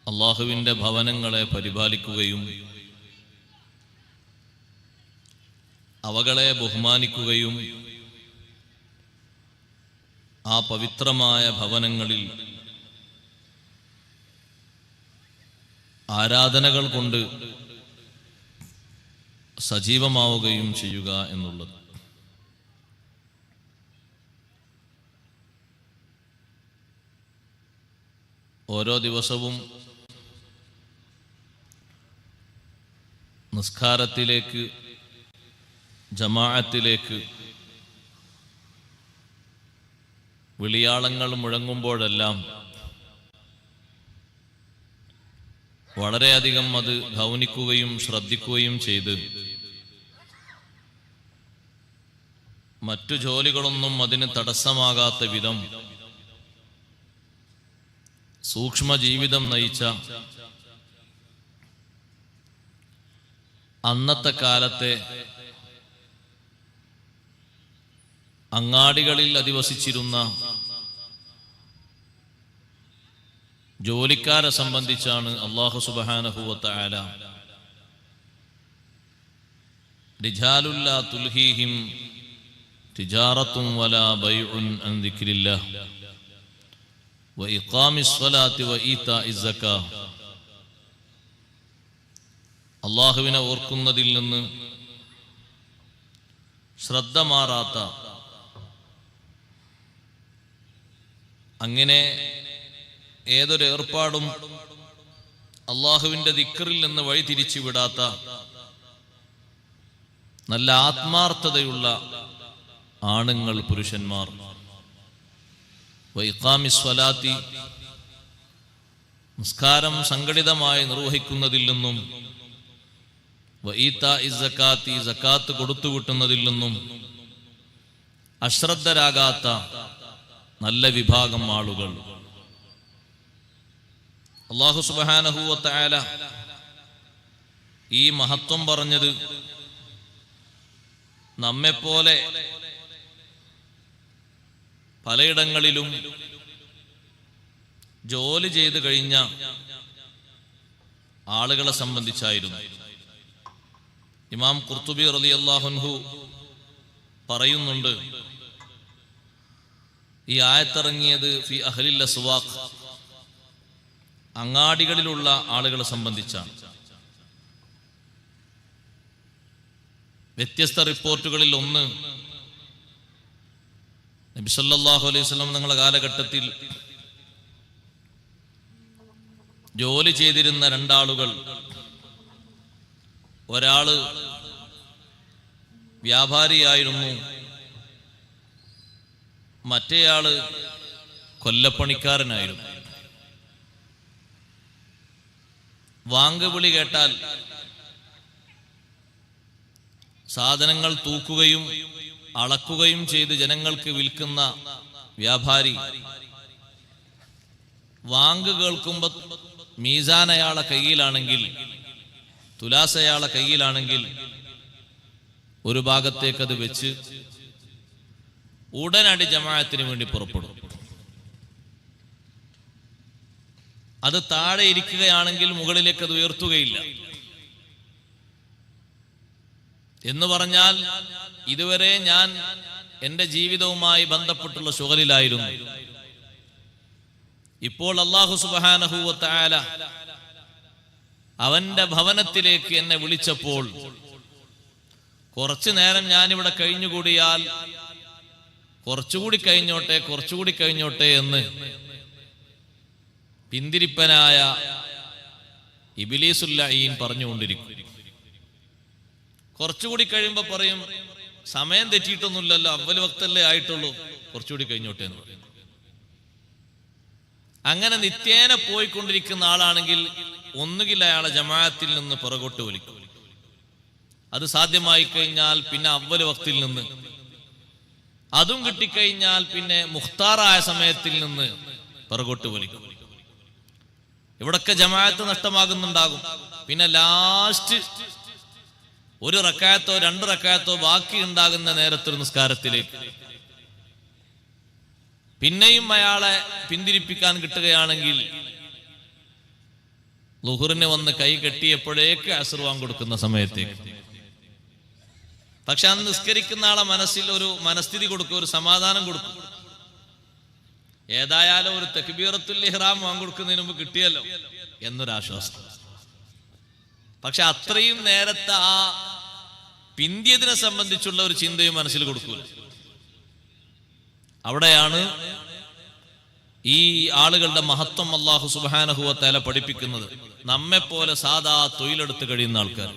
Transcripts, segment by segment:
അള്ളാഹുവിൻ്റെ ഭവനങ്ങളെ പരിപാലിക്കുകയും അവകളെ ബഹുമാനിക്കുകയും ആ പവിത്രമായ ഭവനങ്ങളിൽ ആരാധനകൾ കൊണ്ട് സജീവമാവുകയും ചെയ്യുക എന്നുള്ളത്. ഓരോ ദിവസവും നിസ്കാരത്തിലേക്ക്, ജമാഅത്തിലേക്ക് വിളിയാളങ്ങൾ മുഴങ്ങുമ്പോഴെല്ലാം വളരെയധികം അത് ഗൗനിക്കുകയും ശ്രദ്ധിക്കുകയും ചെയ്ത് മറ്റു ജോലികളൊന്നും അതിന് തടസ്സമാകാത്ത വിധം സൂക്ഷ്മ ജീവിതം നയിച്ച അന്നത്തെ കാലത്തെ അങ്ങാടികളിൽ അധിവസിച്ചിരുന്ന ജോലിക്കാരെ സംബന്ധിച്ചാണ് അല്ലാഹു സുബ്ഹാനഹു വ തആല റിജാലുൻ ലാ തുൽഹീഹിം തിജാറത്തുൻ വലാ ബൈഉൻ അൻ ദിക്രില്ലാഹ് വ ഇഖാമിസ് സ്വലാത്തി വ ഈതാഇസ് സക്കാത്ത്, അല്ലാഹുവിനെ ഓർക്കുന്നതിൽ നിന്ന് ശ്രദ്ധ മാറാത്ത, അങ്ങനെ ഏതൊരു ഏർപ്പാടും അള്ളാഹുവിൻ്റെ ദിക്റിൽ നിന്ന് വഴി തിരിച്ചു വിടാത്ത നല്ല ആത്മാർത്ഥതയുള്ള ആണുങ്ങൾ, പുരുഷന്മാർ, വഇഖാമിസ് സ്വലാത്തി, നിസ്കാരം സംഘടിതമായി നിർവഹിക്കുന്നതിൽ നിന്നും, വഈതാഇസ് സക്കാത്തി, സക്കാത്ത് കൊടുത്തുവിട്ടുന്നതിൽ നിന്നും അശ്രദ്ധരാകാത്ത നല്ല വിഭാഗം ആളുകൾ. അല്ലാഹു സുബ്ഹാനഹു വ തആല ഈ മഹത്വം പറഞ്ഞത് നമ്മെപ്പോലെ പലയിടങ്ങളിലും ജോലി ചെയ്തു കഴിഞ്ഞ ആളുകളെ സംബന്ധിച്ചായിരുന്നു. ഇമാം ഖുർത്തുബി റളിയല്ലാഹു അൻഹു പറയുന്നുണ്ട്, ഈ ആയത്തിറങ്ങിയത് ഫി അഹ്ലിൽ അസ്വാഖ്, അങ്ങാടികളിലുള്ള ആളുകളെ സംബന്ധിച്ചാണ്. വ്യത്യസ്ത റിപ്പോർട്ടുകളിൽ ഒന്ന്, നബി സല്ലല്ലാഹു അലൈഹി വസല്ലം തങ്ങളുടെ കാലഘട്ടത്തിൽ ജോലി ചെയ്തിരുന്ന രണ്ടാളുകൾ, ഒരാള് വ്യാപാരിയായിരുന്നു, മറ്റേയാള് കൊല്ലപ്പണിക്കാരനായിരുന്നു. വാങ്കുവിളി കേട്ടാൽ സാധനങ്ങൾ തൂക്കുകയും അളക്കുകയും ചെയ്ത് ജനങ്ങൾക്ക് വിൽക്കുന്ന വ്യാപാരി, വാങ്ക് കേൾക്കുമ്പോൾ മീസാൻ അയാളെ കയ്യിലാണെങ്കിൽ, തുലാസ് അയാളെ കയ്യിലാണെങ്കിൽ ഒരു ഭാഗത്തേക്ക് അത് വെച്ച് ഉടനടി ജമാഅത്തിന് വേണ്ടി പുറപ്പെടും. അത് താഴെ ഇരിക്കുകയാണെങ്കിൽ മുകളിലേക്ക് അത് ഉയർത്തുകയില്ല. എന്ന് പറഞ്ഞാൽ ഇതുവരെ ഞാൻ എൻ്റെ ജീവിതവുമായി ബന്ധപ്പെട്ടുള്ള ശുഗലിലായിരുന്നു. ഇപ്പോൾ അല്ലാഹു സുബ്ഹാനഹു വ തആല അവന്റെ ഭവനത്തിലേക്ക് എന്നെ വിളിച്ചപ്പോൾ കുറച്ചു നേരം ഞാനിവിടെ കഴിഞ്ഞുകൂടിയാൽ കുറച്ചുകൂടി കഴിഞ്ഞോട്ടെ എന്ന് പിന്തിരിപ്പനായ ഇബ്ലീസുൽ ലഈൻ പറഞ്ഞുകൊണ്ടിരിക്കും. കുറച്ചുകൂടി കഴിയുമ്പോൾ പറയും, സമയം തെറ്റിയിട്ടൊന്നുമില്ലല്ലോ, അവ്വൽ വക്തല്ലേ ആയിട്ടുള്ളൂ, കുറച്ചുകൂടി കഴിഞ്ഞോട്ടെ എന്ന് പറയും. അങ്ങനെ നിത്യേന പോയിക്കൊണ്ടിരിക്കുന്ന ആളാണെങ്കിൽ ഒന്നുകിൽ അയാളെ ജമാഅത്തിൽ നിന്ന് പുറകോട്ട് വലിക്കും. അത് സാധ്യമായി കഴിഞ്ഞാൽ പിന്നെ അവ്വൽ വക്തിൽ നിന്ന്, അതും കിട്ടിക്കഴിഞ്ഞാൽ പിന്നെ മുഖ്താറായ സമയത്തിൽ നിന്ന് പുറകോട്ട് വലിക്കും. ഇവിടൊക്കെ ജമാഅത്ത് നഷ്ടമാകുന്നുണ്ടാകും. പിന്നെ ലാസ്റ്റ് ഒരു റക്അത്തോ 2 റക്അത്തോ ബാക്കി ഉണ്ടാകുന്ന നേരത്തൊരു നിസ്കാരത്തിലേക്ക് പിന്നെയും അയാളെ പിന്തിരിപ്പിക്കാൻ കിട്ടുകയാണെങ്കിൽ ളുഹറിന് വന്ന് കൈ കെട്ടിയപ്പോഴേക്ക് അസ്ർ ബാങ്ക് കൊടുക്കുന്ന സമയത്തേക്ക്. പക്ഷെ അന്ന് നിസ്കരിക്കുന്ന ആളെ മനസ്സിൽ ഒരു മനസ്ഥിതി കൊടുക്കും, ഒരു സമാധാനം കൊടുക്കും. ഏതായാലും ഒരു തക്ബീറത്തുൽ ഇഹ്റാം ബാങ്ക് കൊടുക്കുന്നതിന് മുമ്പ് കിട്ടിയല്ലോ എന്നൊരാശ്വാസം. പക്ഷെ അത്രയും നേരത്തെ ആ പിന്തിയതിനെ സംബന്ധിച്ചുള്ള ഒരു ചിന്തയും മനസ്സിൽ കൊടുക്കൂല. അവിടെയാണ് ഈ ആളുകളുടെ മഹത്വം അല്ലാഹു സുബ്ഹാനഹു വ തആല പഠിപ്പിക്കുന്നത്. നമ്മെപ്പോലെ സാധാ തൊഴിലെടുത്ത് കഴിയുന്ന ആൾക്കാർ,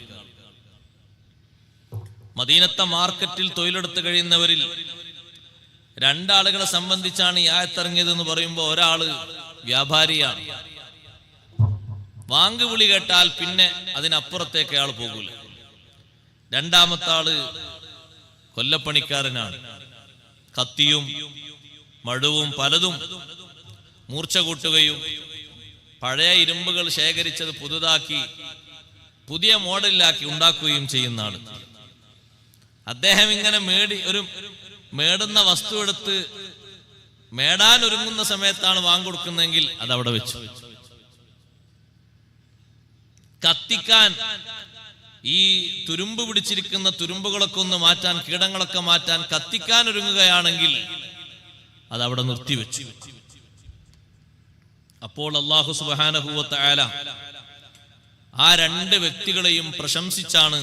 മദീനത്തെ മാർക്കറ്റിൽ തൊഴിലെടുത്ത് കഴിയുന്നവരിൽ രണ്ടാളുകളെ സംബന്ധിച്ചാണ് ഈ ആയത്തിറങ്ങിയത് എന്ന് പറയുമ്പോൾ, ഒരാള് വ്യാപാരിയാണ്, വാങ്ക് വിളി കേട്ടാൽ പിന്നെ അതിനപ്പുറത്തേക്ക് അയാൾ പോകൂല. രണ്ടാമത്തെ ആള് കൊല്ലപ്പണിക്കാരനാണ്, കത്തിയും മഴുവും പലതും മൂർച്ച കൂട്ടുകയും പഴയ ഇരുമ്പുകൾ ശേഖരിച്ചത് പുതുതാക്കി പുതിയ മോഡലിലാക്കി ഉണ്ടാക്കുകയും ചെയ്യുന്ന ആള്. അദ്ദേഹം ഇങ്ങനെ മേടുന്ന വസ്തു എടുത്ത് മേടാൻ ഒരുങ്ങുന്ന സമയത്താണ് വാങ്ങിക്കൊടുക്കുന്നതെങ്കിൽ അതവിടെ വെച്ചു. കത്തിക്കാൻ ഈ തുരുമ്പ് പിടിച്ചിരിക്കുന്ന തുരുമ്പുകളൊക്കെ ഒന്ന് മാറ്റാൻ, കീടങ്ങളൊക്കെ മാറ്റാൻ കത്തിക്കാൻ ഒരുങ്ങുകയാണെങ്കിൽ അതവിടെ നിർത്തിവെച്ചു. അപ്പോൾ അല്ലാഹു സുബ്ഹാനഹു വ തആല ആ രണ്ട് വ്യക്തികളെയും പ്രശംസിച്ചാണ്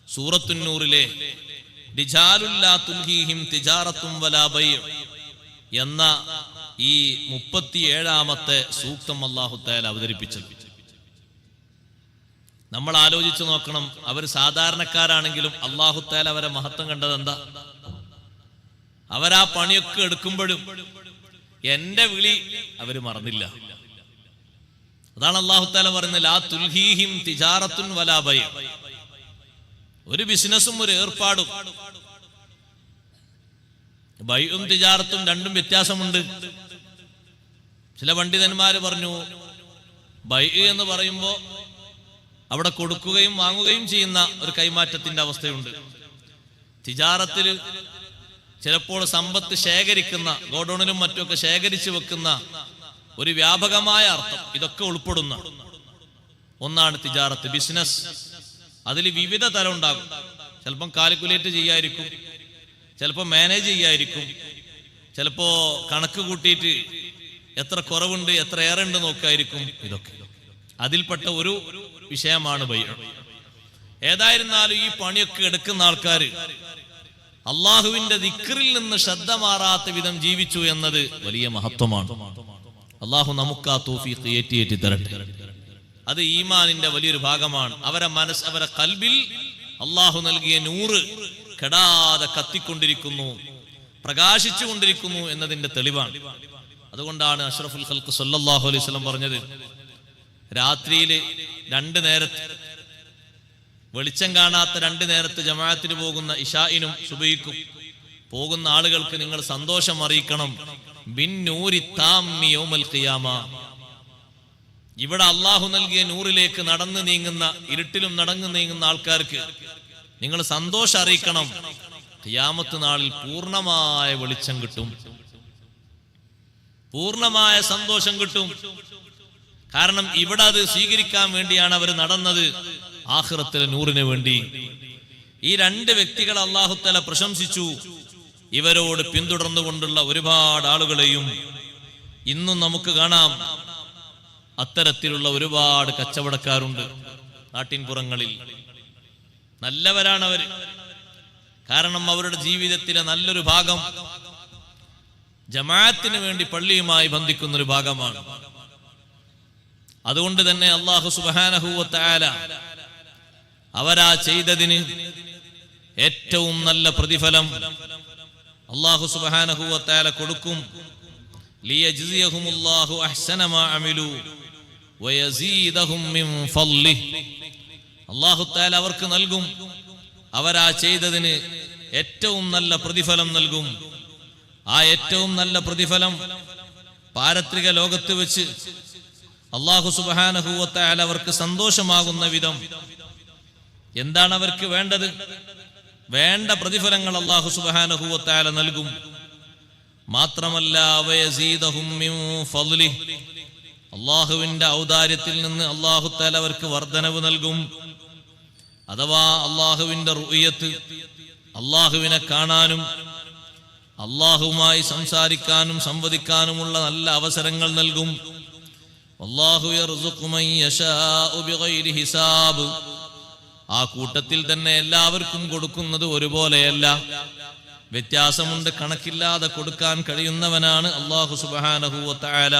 സൂറത്തുൻ നൂറിലെ റിജാലുൻ ലാ തുൽഹീഹിം തിജാറത്തും വലാ ബൈഅ് എന്ന ഈ 37ാമത്തെ സൂക്തം അല്ലാഹു തആല അവതരിപ്പിച്ചത്. നമ്മൾ ആലോചിച്ചു നോക്കണം, അവർ സാധാരണക്കാരാണെങ്കിലും അല്ലാഹു തആല അവരെ മഹത്വം കണ്ടത് എന്താ? അവരാ പണിയൊക്കെ എടുക്കുമ്പോഴും എന്റെ വിളി അവര് മറന്നില്ല. അതാണ് അല്ലാഹു തആല പറയുന്നത്, ലാ തുൽഹീഹിം തിജാറത്തുൻ വലാ ബൈഅ്. ഒരു ബിസിനസ്സും ഒരു ഏർപ്പാടും, ബൈഉം തിജാറത്തും രണ്ടും വ്യത്യാസമുണ്ട്. ചില പണ്ഡിതന്മാര് പറഞ്ഞു, ബൈഅ് എന്ന് പറയുമ്പോ അവിടെ കൊടുക്കുകയും വാങ്ങുകയും ചെയ്യുന്ന ഒരു കൈമാറ്റത്തിന്റെ അവസ്ഥയുണ്ട്. തിജാറത്തിൽ ചിലപ്പോൾ സമ്പത്ത് ശേഖരിക്കുന്ന, ഗോഡൌണിലും മറ്റുമൊക്കെ ശേഖരിച്ചു വെക്കുന്ന ഒരു വ്യാപകമായ അർത്ഥം ഇതൊക്കെ ഉൾപ്പെടുന്ന ഒന്നാണ് തിജാറത്ത്, ബിസിനസ്. അതിൽ വിവിധ തരം ഉണ്ടാകും. ചിലപ്പം കാൽക്കുലേറ്റ് ചെയ്യായിരിക്കും, ചിലപ്പോൾ മാനേജ് ചെയ്യായിരിക്കും, ചിലപ്പോ കണക്ക് കൂട്ടിയിട്ട് എത്ര കുറവുണ്ട് എത്ര ഏറെ ഉണ്ട് നോക്കായിരിക്കും. ഇതൊക്കെ അതിൽപ്പെട്ട ഒരു വിഷയമാണ് ബൈഅ്. ഏതായിരുന്നാലും ഈ പണിയൊക്കെ എടുക്കുന്ന ആൾക്കാർ അള്ളാഹുവിന്റെ ദിക്റിൽ നിന്ന് ശ്രദ്ധ മാറാത്ത വിധം ജീവിച്ചു എന്നത് വലിയ മഹത്വമാണ്. അള്ളാഹു നമുക്ക് ആ തൗഫീഖ് ഏറ്റി തരട്ടെ. അത് ഈമാനിന്റെ വലിയൊരു ഭാഗമാണ്. അവരെ ഖൽബിൽ അള്ളാഹു നൽകിയ നൂറ് കെടാതെ കത്തിക്കൊണ്ടിരിക്കുന്നു, പ്രകാശിച്ചു കൊണ്ടിരിക്കുന്നു എന്നതിന്റെ തെളിവാണ്. അതുകൊണ്ടാണ് അഷ്റഫുൽ ഖൽഖ് സല്ലല്ലാഹു അലൈഹി വസല്ലം പറഞ്ഞത്, രാത്രിയിൽ 2 നേരത്ത്, വെളിച്ചം കാണാത്ത 2 നേരത്ത് ജമാഅത്തിന് പോകുന്ന ഇശാഇനും സുബഹിക്കും പോകുന്ന ആളുകൾക്ക് നിങ്ങൾ സന്തോഷം അറിയിക്കണം, ബിൻ നൂരി താമ്മി യൗമൽ ഖിയാമ. ഇവിടെ അള്ളാഹു നൽകിയ നൂറിലേക്ക് നടന്നു നീങ്ങുന്ന, ഇരുട്ടിലും നടന്നു നീങ്ങുന്ന ആൾക്കാർക്ക് നിങ്ങൾ സന്തോഷം അറിയിക്കണം, ഖിയാമത്ത് നാളിൽ പൂർണ്ണമായ വെളിച്ചം കിട്ടും, പൂർണ്ണമായ സന്തോഷം കിട്ടും. കാരണം ഇവിടെ അത് സ്വീകരിക്കാൻ വേണ്ടിയാണ് അവർ നടന്നത്, ആഖിറത്തിലെ നൂറിന് വേണ്ടി. ഈ 2 വ്യക്തികളെ അല്ലാഹു തആല പ്രശംസിച്ചു. ഇവരോട് പിന്തുടർന്നുകൊണ്ടുള്ള ഒരുപാട് ആളുകളെയും ഇന്നും നമുക്ക് കാണാം. അത്തരത്തിലുള്ള ഒരുപാട് കച്ചവടക്കാരുണ്ട് നാട്ടിൻപുറങ്ങളിൽ. നല്ലവരാണ് അവർ. കാരണം അവരുടെ ജീവിതത്തിലെ നല്ലൊരു ഭാഗം ജമാഅത്തിന് വേണ്ടി പള്ളിയുമായി ബന്ധിക്കുന്ന ഒരു ഭാഗമാണ്. അതുകൊണ്ട് തന്നെ അല്ലാഹു സുബ്ഹാനഹു വ തആല അവരാ ചെയ്തതിന് ഏറ്റവും നല്ല പ്രതിഫലം അല്ലാഹു സുബ്ഹാനഹു വ തആല കൊടുക്കും. ലിയജ്സിയഹുമുല്ലാഹു അഹ്സന മാ അമിലു വയസീദഹും മിൻ ഫളിഹി. അല്ലാഹു തആല അവർക്ക് നൽകും, അവരാ ചെയ്തതിന് ഏറ്റവും നല്ല പ്രതിഫലം നൽകും. ആ ഏറ്റവും നല്ല പ്രതിഫലം പാരത്രിക ലോകത്ത് വെച്ച് അല്ലാഹു സുബ്ഹാനഹു വ തആല അവർക്ക് സന്തോഷമാകുന്ന വിധം എന്താണ് അവർക്ക് വേണ്ടത്? വേണ്ട പ്രതിഫലങ്ങൾ അല്ലാഹു സുബ്ഹാനഹു വ തആല നൽകും. മാത്രമല്ല വയസീദഹും മിൻ ഫളിഹി, അള്ളാഹുവിന്റെ ഔദാര്യത്തിൽ നിന്ന് അള്ളാഹു തആല അവർക്ക് വർധനവ് നൽകും. അഥവാ അള്ളാഹുവിന്റെ റുഅ്യത്ത്, അള്ളാഹുവിനെ കാണാനും അള്ളാഹുവുമായി സംസാരിക്കാനും സംവദിക്കാനുമുള്ള നല്ല അവസരങ്ങൾ നൽകും. അല്ലാഹു യർസുഖു മൻ യശാഉ ബിഗൈരി ഹിസാബ്. ആ കൂട്ടത്തിൽ തന്നെ എല്ലാവർക്കും കൊടുക്കുന്നത് ഒരുപോലെയല്ല, വ്യത്യാസമുണ്ട്. കണക്കില്ലാതെ കൊടുക്കാൻ കഴിയുന്നവനാണ് അല്ലാഹു സുബ്ഹാനഹു വ തആല.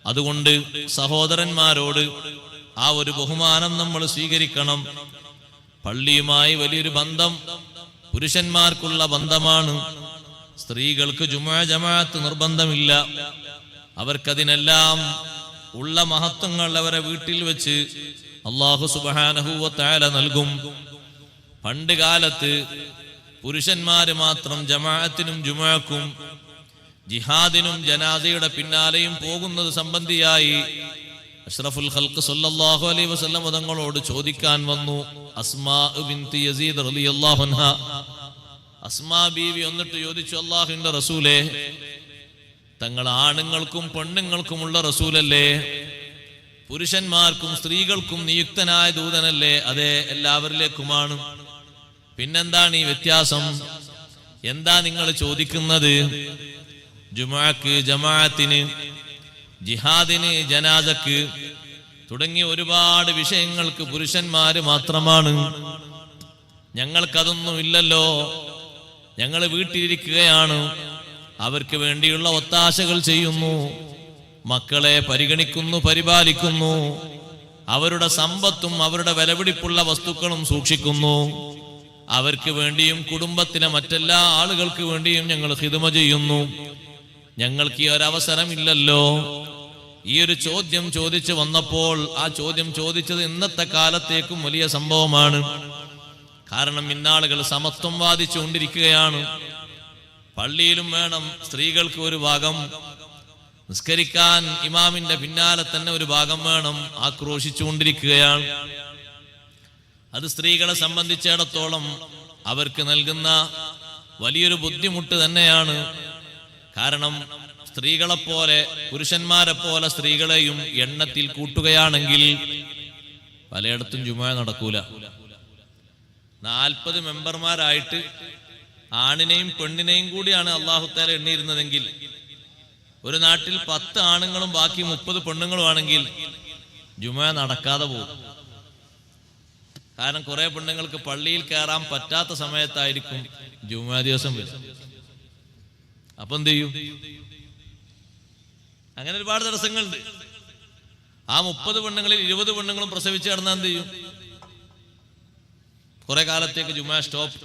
അതുകൊണ്ട് സഹോദരന്മാരോട് ആ ഒരു ബഹുമാനം നമ്മൾ സ്വീകരിക്കണം. പള്ളിയുമായി വലിയൊരു ബന്ധം പുരുഷന്മാർക്കുള്ള ബന്ധമാണ്. സ്ത്രീകൾക്ക് ജുമുഅ ജമാഅത്ത് നിർബന്ധമില്ല. അവർക്കതിനെല്ലാം ഉള്ള മഹത്വങ്ങൾ അവരെ വീട്ടിൽ വെച്ച് അല്ലാഹു സുബ്ഹാനഹു വ തആല നൽകും. പണ്ട് കാലത്ത് പുരുഷന്മാര് മാത്രം ജമാഅത്തിനും ജുമുഅക്കും ജിഹാദിനും ജനാസയുടെ പിന്നാലെയും പോകുന്നത് സംബന്ധിയായി അഷ്റഫുൽ ഖൽഖ് സല്ലല്ലാഹു അലൈഹി വസല്ലം തങ്ങളോട് ചോദിക്കാൻ വന്നു അസ്മാ ബിൻത് യസീദ് റളിയല്ലാഹു അൻഹ. അസ്മാ ബീവി വന്നിട്ട് ചോദിച്ചു, അല്ലാഹുവിന്റെ റസൂലേ, തങ്ങൾ ആണുങ്ങൾക്കും പെണ്ണുങ്ങൾക്കുമുള്ള റസൂലല്ലേ? പുരുഷന്മാർക്കും സ്ത്രീകൾക്കും നിയുക്തനായ ദൂതനല്ലേ? അതെ, എല്ലാവരിലേക്കുമാണ്. പിന്നെന്താണ് ഈ വ്യത്യാസം? എന്താ നിങ്ങൾ ചോദിക്കുന്നത്? ജുമുഅക്ക്, ജമാഅത്തിന്, ജിഹാദിന്, ജനാസക്ക് തുടങ്ങിയ ഒരുപാട് വിഷയങ്ങൾക്ക് പുരുഷന്മാര് മാത്രമാണ്. ഞങ്ങൾക്കതൊന്നും ഇല്ലല്ലോ. ഞങ്ങൾ വീട്ടിലിരിക്കുകയാണ്, അവർക്ക് വേണ്ടിയുള്ള ഒത്താശകൾ ചെയ്യുന്നു, മക്കളെ പരിഗണിക്കുന്നു, പരിപാലിക്കുന്നു, അവരുടെ സമ്പത്തും അവരുടെ വിലപിടിപ്പുള്ള വസ്തുക്കളും സൂക്ഷിക്കുന്നു. അവർക്ക് വേണ്ടിയും കുടുംബത്തിലെ മറ്റെല്ലാ ആളുകൾക്ക് വേണ്ടിയും ഞങ്ങൾ ഖിദ്മ ചെയ്യുന്നു. ഞങ്ങൾക്ക് ഈ ഒരവസരമില്ലല്ലോ. ഈ ഒരു ചോദ്യം ചോദിച്ചു വന്നപ്പോൾ ആ ചോദ്യം ചോദിച്ചത് ഇന്നത്തെ കാലത്തേക്കും വലിയ സംഭവമാണ്. കാരണം ഇന്നാളുകൾ സമത്വം വാദിച്ചുകൊണ്ടിരിക്കുകയാണ്. പള്ളിയിലും വേണം സ്ത്രീകൾക്ക് ഒരു ഭാഗം, നിസ്കരിക്കാൻ ഇമാമിന്റെ പിന്നാലെ തന്നെ ഒരു ഭാഗം വേണം, ആക്രോശിച്ചുകൊണ്ടിരിക്കുകയാണ്. അത് സ്ത്രീകളെ സംബന്ധിച്ചിടത്തോളം അവർക്ക് നൽകുന്ന വലിയൊരു ബുദ്ധിമുട്ട് തന്നെയാണ്. കാരണം സ്ത്രീകളെപ്പോലെ പുരുഷന്മാരെ പോലെ സ്ത്രീകളെയും എണ്ണത്തിൽ കൂട്ടുകയാണെങ്കിൽ പലയിടത്തും ജുമുഅ നടക്കൂല. 40 മെമ്പർമാരായിട്ട് ആണിനെയും പെണ്ണിനെയും കൂടിയാണ് അല്ലാഹു തആല എണ്ണിയിരുന്നതെങ്കിൽ ഒരു നാട്ടിൽ 10 ആണുങ്ങളും ബാക്കി 30 പെണ്ണുങ്ങളും ആണെങ്കിൽ ജുമുഅ നടക്കാതെ പോകും. കാരണം കുറെ പെണ്ണുങ്ങൾക്ക് പള്ളിയിൽ കയറാൻ പറ്റാത്ത സമയത്തായിരിക്കും ജുമുഅ ദിവസം വരും. അപ്പൊ എന്ത് ചെയ്യും? അങ്ങനെ ഒരുപാട് തടസ്സങ്ങളുണ്ട്. ആ 30 പെണ്ണുങ്ങളിൽ 20 പെണ്ണുങ്ങളും പ്രസവിച്ച് കിടന്നാൽ എന്ത് ചെയ്യും? കുറെ കാലത്തേക്ക് ജുമുഅ സ്റ്റോപ്പ്,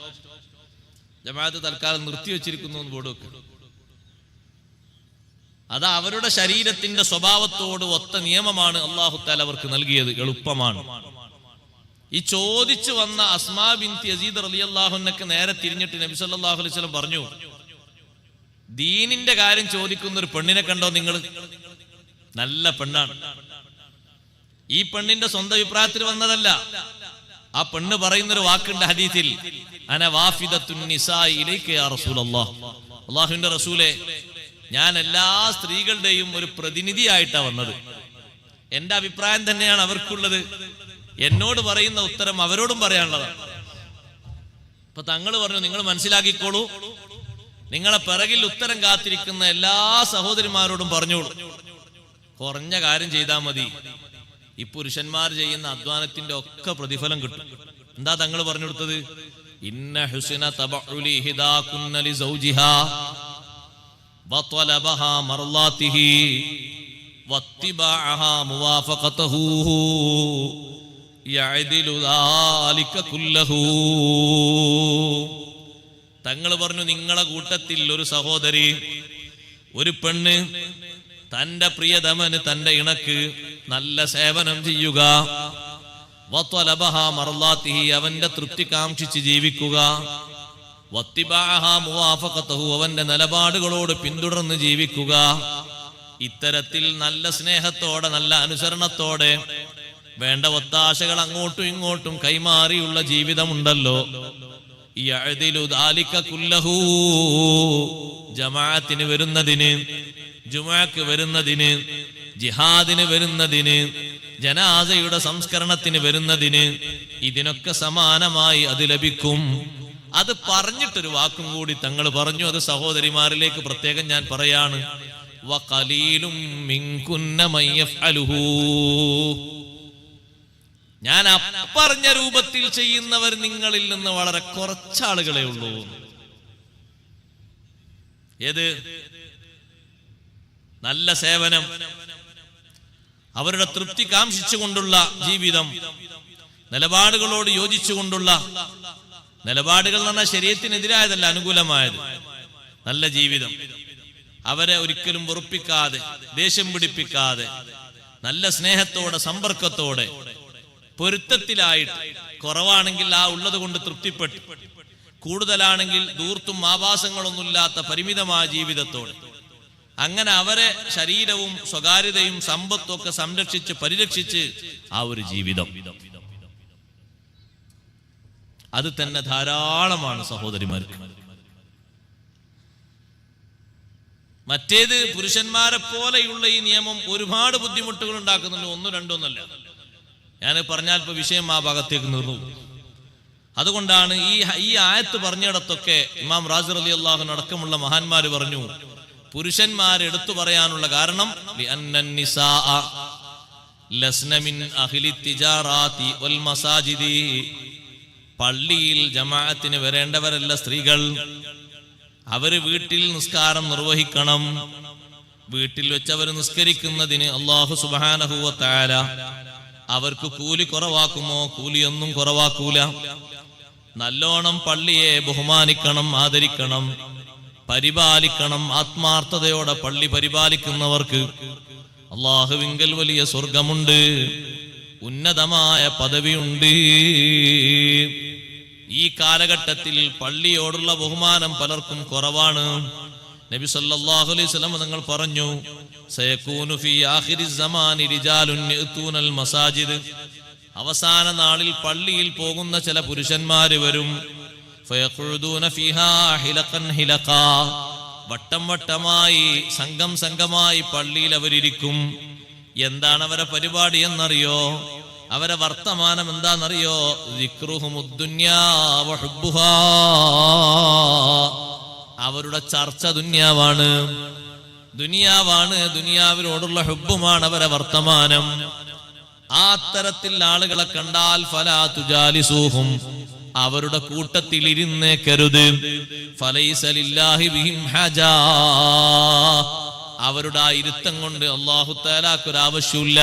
ജമാഅത്ത് തൽക്കാലം നിർത്തിവെച്ചിരിക്കുന്നു എന്ന് ബോർഡ് വെക്കും. അത് അവരുടെ ശരീരത്തിന്റെ സ്വഭാവത്തോട് ഒത്ത നിയമമാണ് അല്ലാഹു തആല അവർക്ക് നൽകിയത്. എളുപ്പമാണ്. ഈ ചോദിച്ചു വന്ന അസ്മാ ബിൻത് യസീദ് റളിയല്ലാഹു അൻഹയ്ക്ക് നേരെ തിരിഞ്ഞിട്ട് നബി സല്ലല്ലാഹു അലൈഹി വസല്ലം പറഞ്ഞു, ദീനിന്റെ കാര്യം ചോദിക്കുന്ന ഒരു പെണ്ണിനെ കണ്ടോ നിങ്ങൾ? നല്ല പെണ്ണാണ്. ഈ പെണ്ണിന്റെ സ്വന്തം അഭിപ്രായത്തിൽ വന്നതല്ല. ആ പെണ്ണ് പറയുന്നൊരു വാക്കുണ്ട് ഹദീസിൽ, അന വാഫിദത്തുൻ നിസാഇ ഇലൈക യാ റസൂലല്ലാഹ്. അല്ലാഹുവിന്റെ റസൂലേ, ഞാൻ എല്ലാ സ്ത്രീകളുടെയും ഒരു പ്രതിനിധിയായിട്ടാണ് വന്നത്. എന്റെ അഭിപ്രായം തന്നെയാണ് അവർക്കുള്ളത്. എന്നോട് പറയുന്ന ഉത്തരം അവരോടും പറയാനുള്ളതാണ്. അപ്പൊ തങ്ങൾ പറഞ്ഞു, നിങ്ങൾ മനസ്സിലാക്കിക്കോളൂ, നിങ്ങളെ പിറകിൽ ഉത്തരം കാത്തിരിക്കുന്ന എല്ലാ സഹോദരിമാരോടും പറഞ്ഞോളൂ, കുറഞ്ഞ കാര്യം ചെയ്താൽ മതി, ഈ പുരുഷന്മാർ ചെയ്യുന്ന അധ്വാനത്തിന്റെ ഒക്കെ പ്രതിഫലം കിട്ടും. എന്താ തങ്ങൾ പറഞ്ഞു കൊടുത്തത്? ഇന്ന ഹുസ്ന തബഉലി ഹിദാകുന്ന ലിസൗജിഹാ വതലബഹാ മർളാതിഹി വത്തിബാഅഹാ മുവാഫഖതഹു യഅദിലു ദാലിക കുല്ലഹു. തങ്ങൾ പറഞ്ഞു, നിങ്ങളെ കൂട്ടത്തിൽ ഒരു സഹോദരി, ഒരു പെണ്ണ് തന്റെ പ്രിയതമന്, തന്റെ ഇണക്ക് നല്ല സേവനം ചെയ്യുക, വത്വലബഹാ മർളാതിഹി അവന്റെ തൃപ്തി കാംക്ഷിച്ച് ജീവിക്കുക, വത്തിബാഅഹാ മുവാഫഖതഹു അവന്റെ നിലപാടുകളോട് പിന്തുടർന്ന് ജീവിക്കുക. ഇത്തരത്തിൽ നല്ല സ്നേഹത്തോടെ, നല്ല അനുസരണത്തോടെ വേണ്ട ഒത്താശകൾ അങ്ങോട്ടും ഇങ്ങോട്ടും കൈമാറിയുള്ള ജീവിതമുണ്ടല്ലോ, യഅദിലു ദാലിക കുല്ലഹു ജമാഅത്തിന് വരുന്നതിന്, ജുമുഅക്ക് വരുന്നതിന്, ജിഹാദിന് വരുന്നതിന്, ജനാസയുടെ സംസ്കരണത്തിന് വരുന്നതിന്, ഇതിനൊക്കെ സമാനമായി അത് ലഭിക്കും. അത് പറഞ്ഞിട്ടൊരു വാക്കും കൂടി തങ്ങൾ പറഞ്ഞു, അത് സഹോദരിമാരിലേക്ക് പ്രത്യേകം ഞാൻ പറയാണ്. വഖലീലും മിൻകുന്ന മൻ യഫ്അലുഹു. ഞാൻ പറഞ്ഞ രൂപത്തിൽ ചെയ്യുന്നവർ നിങ്ങളിൽ നിന്ന് വളരെ കുറച്ചാളുകളെ ഉള്ളൂ. ഏത് നല്ല സേവനം, അവരുടെ തൃപ്തി കാംക്ഷിച്ചുകൊണ്ടുള്ള ജീവിതം, നിലപാടുകളോട് യോജിച്ചുകൊണ്ടുള്ള നിലപാടുകൾ എന്ന് പറഞ്ഞാൽ ശരീഅത്തിനെതിരായതല്ല, അനുകൂലമായത് നല്ല ജീവിതം, അവരെ ഒരിക്കലും വെറുപ്പിക്കാതെ, ദേഷ്യം പിടിപ്പിക്കാതെ, നല്ല സ്നേഹത്തോടെ, സമ്പർക്കത്തോടെ, പൊരുത്തത്തിലായിട്ട്, കുറവാണെങ്കിൽ ആ ഉള്ളത് കൊണ്ട് തൃപ്തിപ്പെട്ട്, കൂടുതലാണെങ്കിൽ ദൂർത്തും ആഭാസങ്ങളൊന്നുമില്ലാത്ത പരിമിതമായ ജീവിതത്തോടെ, അങ്ങനെ അവരെ ശരീരവും സ്വകാര്യതയും സമ്പത്തും ഒക്കെ സംരക്ഷിച്ച് പരിരക്ഷിച്ച് ആ ഒരു ജീവിതം, അത് തന്നെ ധാരാളമാണ് സഹോദരിമാർക്ക്. മറ്റേത് പുരുഷന്മാരെ പോലെയുള്ള ഈ നിയമം ഒരുപാട് ബുദ്ധിമുട്ടുകൾ ഉണ്ടാക്കുന്നുണ്ട്, ഒന്നും രണ്ടൊന്നല്ല. ഞാൻ പറഞ്ഞാൽ ഇപ്പൊ വിഷയം ആ ഭാഗത്തേക്ക് നിർന്നു. അതുകൊണ്ടാണ് ഈ ആയത്ത് പറഞ്ഞിടത്തൊക്കെ ഇമാം റാസി റളിയല്ലാഹു അൻഹു അടക്കമുള്ള മഹാന്മാര് പറഞ്ഞു, പുരുഷന്മാരെ എടുത്തു പറയാനുള്ള കാരണം ലിഅന്നൻ നിസാഅ ലസ്ന മിൻ അഹ്ലി തിജാറാത്തി വൽ മസാജിദി. പള്ളിയിൽ ജമാഅത്തിന് വരേണ്ടവരല്ല സ്ത്രീകൾ. അവര് വീട്ടിൽ നിസ്കാരം നിർവഹിക്കണം. വീട്ടിൽ വെച്ച് അവർ നിസ്കരിക്കുന്നതിന് അല്ലാഹു സുബ്ഹാനഹു വ തആല അവർക്ക് കൂലി കുറവാക്കുമോ? കൂലിയൊന്നും കുറവാക്കൂല. നല്ലോണം പള്ളിയെ ബഹുമാനിക്കണം, ആദരിക്കണം, പരിപാലിക്കണം. ആത്മാർത്ഥതയോടെ പള്ളി പരിപാലിക്കുന്നവർക്ക് അല്ലാഹുവിങ്കൽ വലിയ സ്വർഗമുണ്ട്, ഉന്നതമായ പദവിയുണ്ട്. ഈ കാലഘട്ടത്തിൽ പള്ളിയോടുള്ള ബഹുമാനം പലർക്കും കുറവാണ്. നബി സല്ലല്ലാഹു അലൈഹി വസല്ലം തങ്ങൾ പറഞ്ഞു, സയകൂനു ഫീ ആഖിരിസ് സമാനി റിജാലുൻ യഅ്തൂനൽ മസാജിദ്. അവസാന നാളിൽ പള്ളിയിൽ പോകുന്ന ചില പുരുഷന്മാര് വരും. ഫയഖുദൂന ഫീഹാ ഹിലഖൻ ഹിലഖാ. വട്ടം വട്ടമായി, സംഘം സംഘമായി പള്ളിയിൽ അവരിയ്ക്കും. എന്താണ് അവരെ പരിപാടി എന്നറിയോ? അവരെ വർത്തമാനം എന്താണെന്നറിയോ? ദിക്റുഹുമുദ്ദുന്യാ വഹുബ്ബുഹാ. അവരുടെ ചർച്ച ദുനിയാവാണ്, ദുനിയാവാണ്, ദുനിയാവിനോടുള്ള ഹുബ്ബുമാണ് അവരെ വർത്തമാനം. ആ തരത്തിൽ ആളുകളെ കണ്ടാൽ ഫലാ തുജാലിസൂഹും, അവരുടെ കൂട്ടത്തിൽ ഇരുന്നേക്കരുത്. ഫലൈസ ലില്ലാഹി ബിഹിം ഹജാ. അവരുടെ ആ ഇരുത്തം കൊണ്ട് അല്ലാഹു തആലക്ക് ഒരു ആവശ്യമില്ല.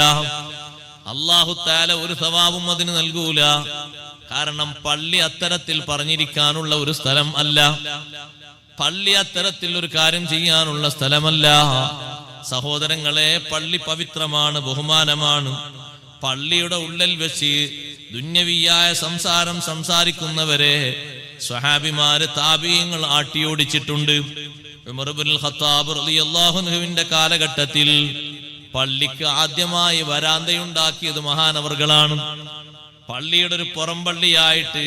അല്ലാഹു തആല ഒരു സവാബും അതിന് നൽകൂല. കാരണം പള്ളി അത്തരത്തിൽ പറഞ്ഞിരിക്കാനുള്ള ഒരു സ്ഥലം അല്ല. പള്ളി അത്തരത്തിൽ ഒരു കാര്യം ചെയ്യാനുള്ള സ്ഥലമല്ല. സഹോദരങ്ങളെ, പള്ളി പവിത്രമാണ്, ബഹുമാനമാണ്. പള്ളിയുടെ ഉള്ളിൽ വെച്ച് ദുന്യവിയായ സംസാരം സംസാരിക്കുന്നവരെ സ്വഹാബിമാര്, താബീങ്ങൾ ആട്ടിയോടിച്ചിട്ടുണ്ട്. ഉമർ ഇബ്നുൽ ഖത്താബ് റളിയല്ലാഹു അൻഹുവിന്റെ കാലഘട്ടത്തിൽ പള്ളിക്ക് ആദ്യമായി വരാന്തയുണ്ടാക്കിയത് മഹാനവർകളാണ്. പള്ളിയുടെ ഒരു പുറംപള്ളിയായിട്ട്,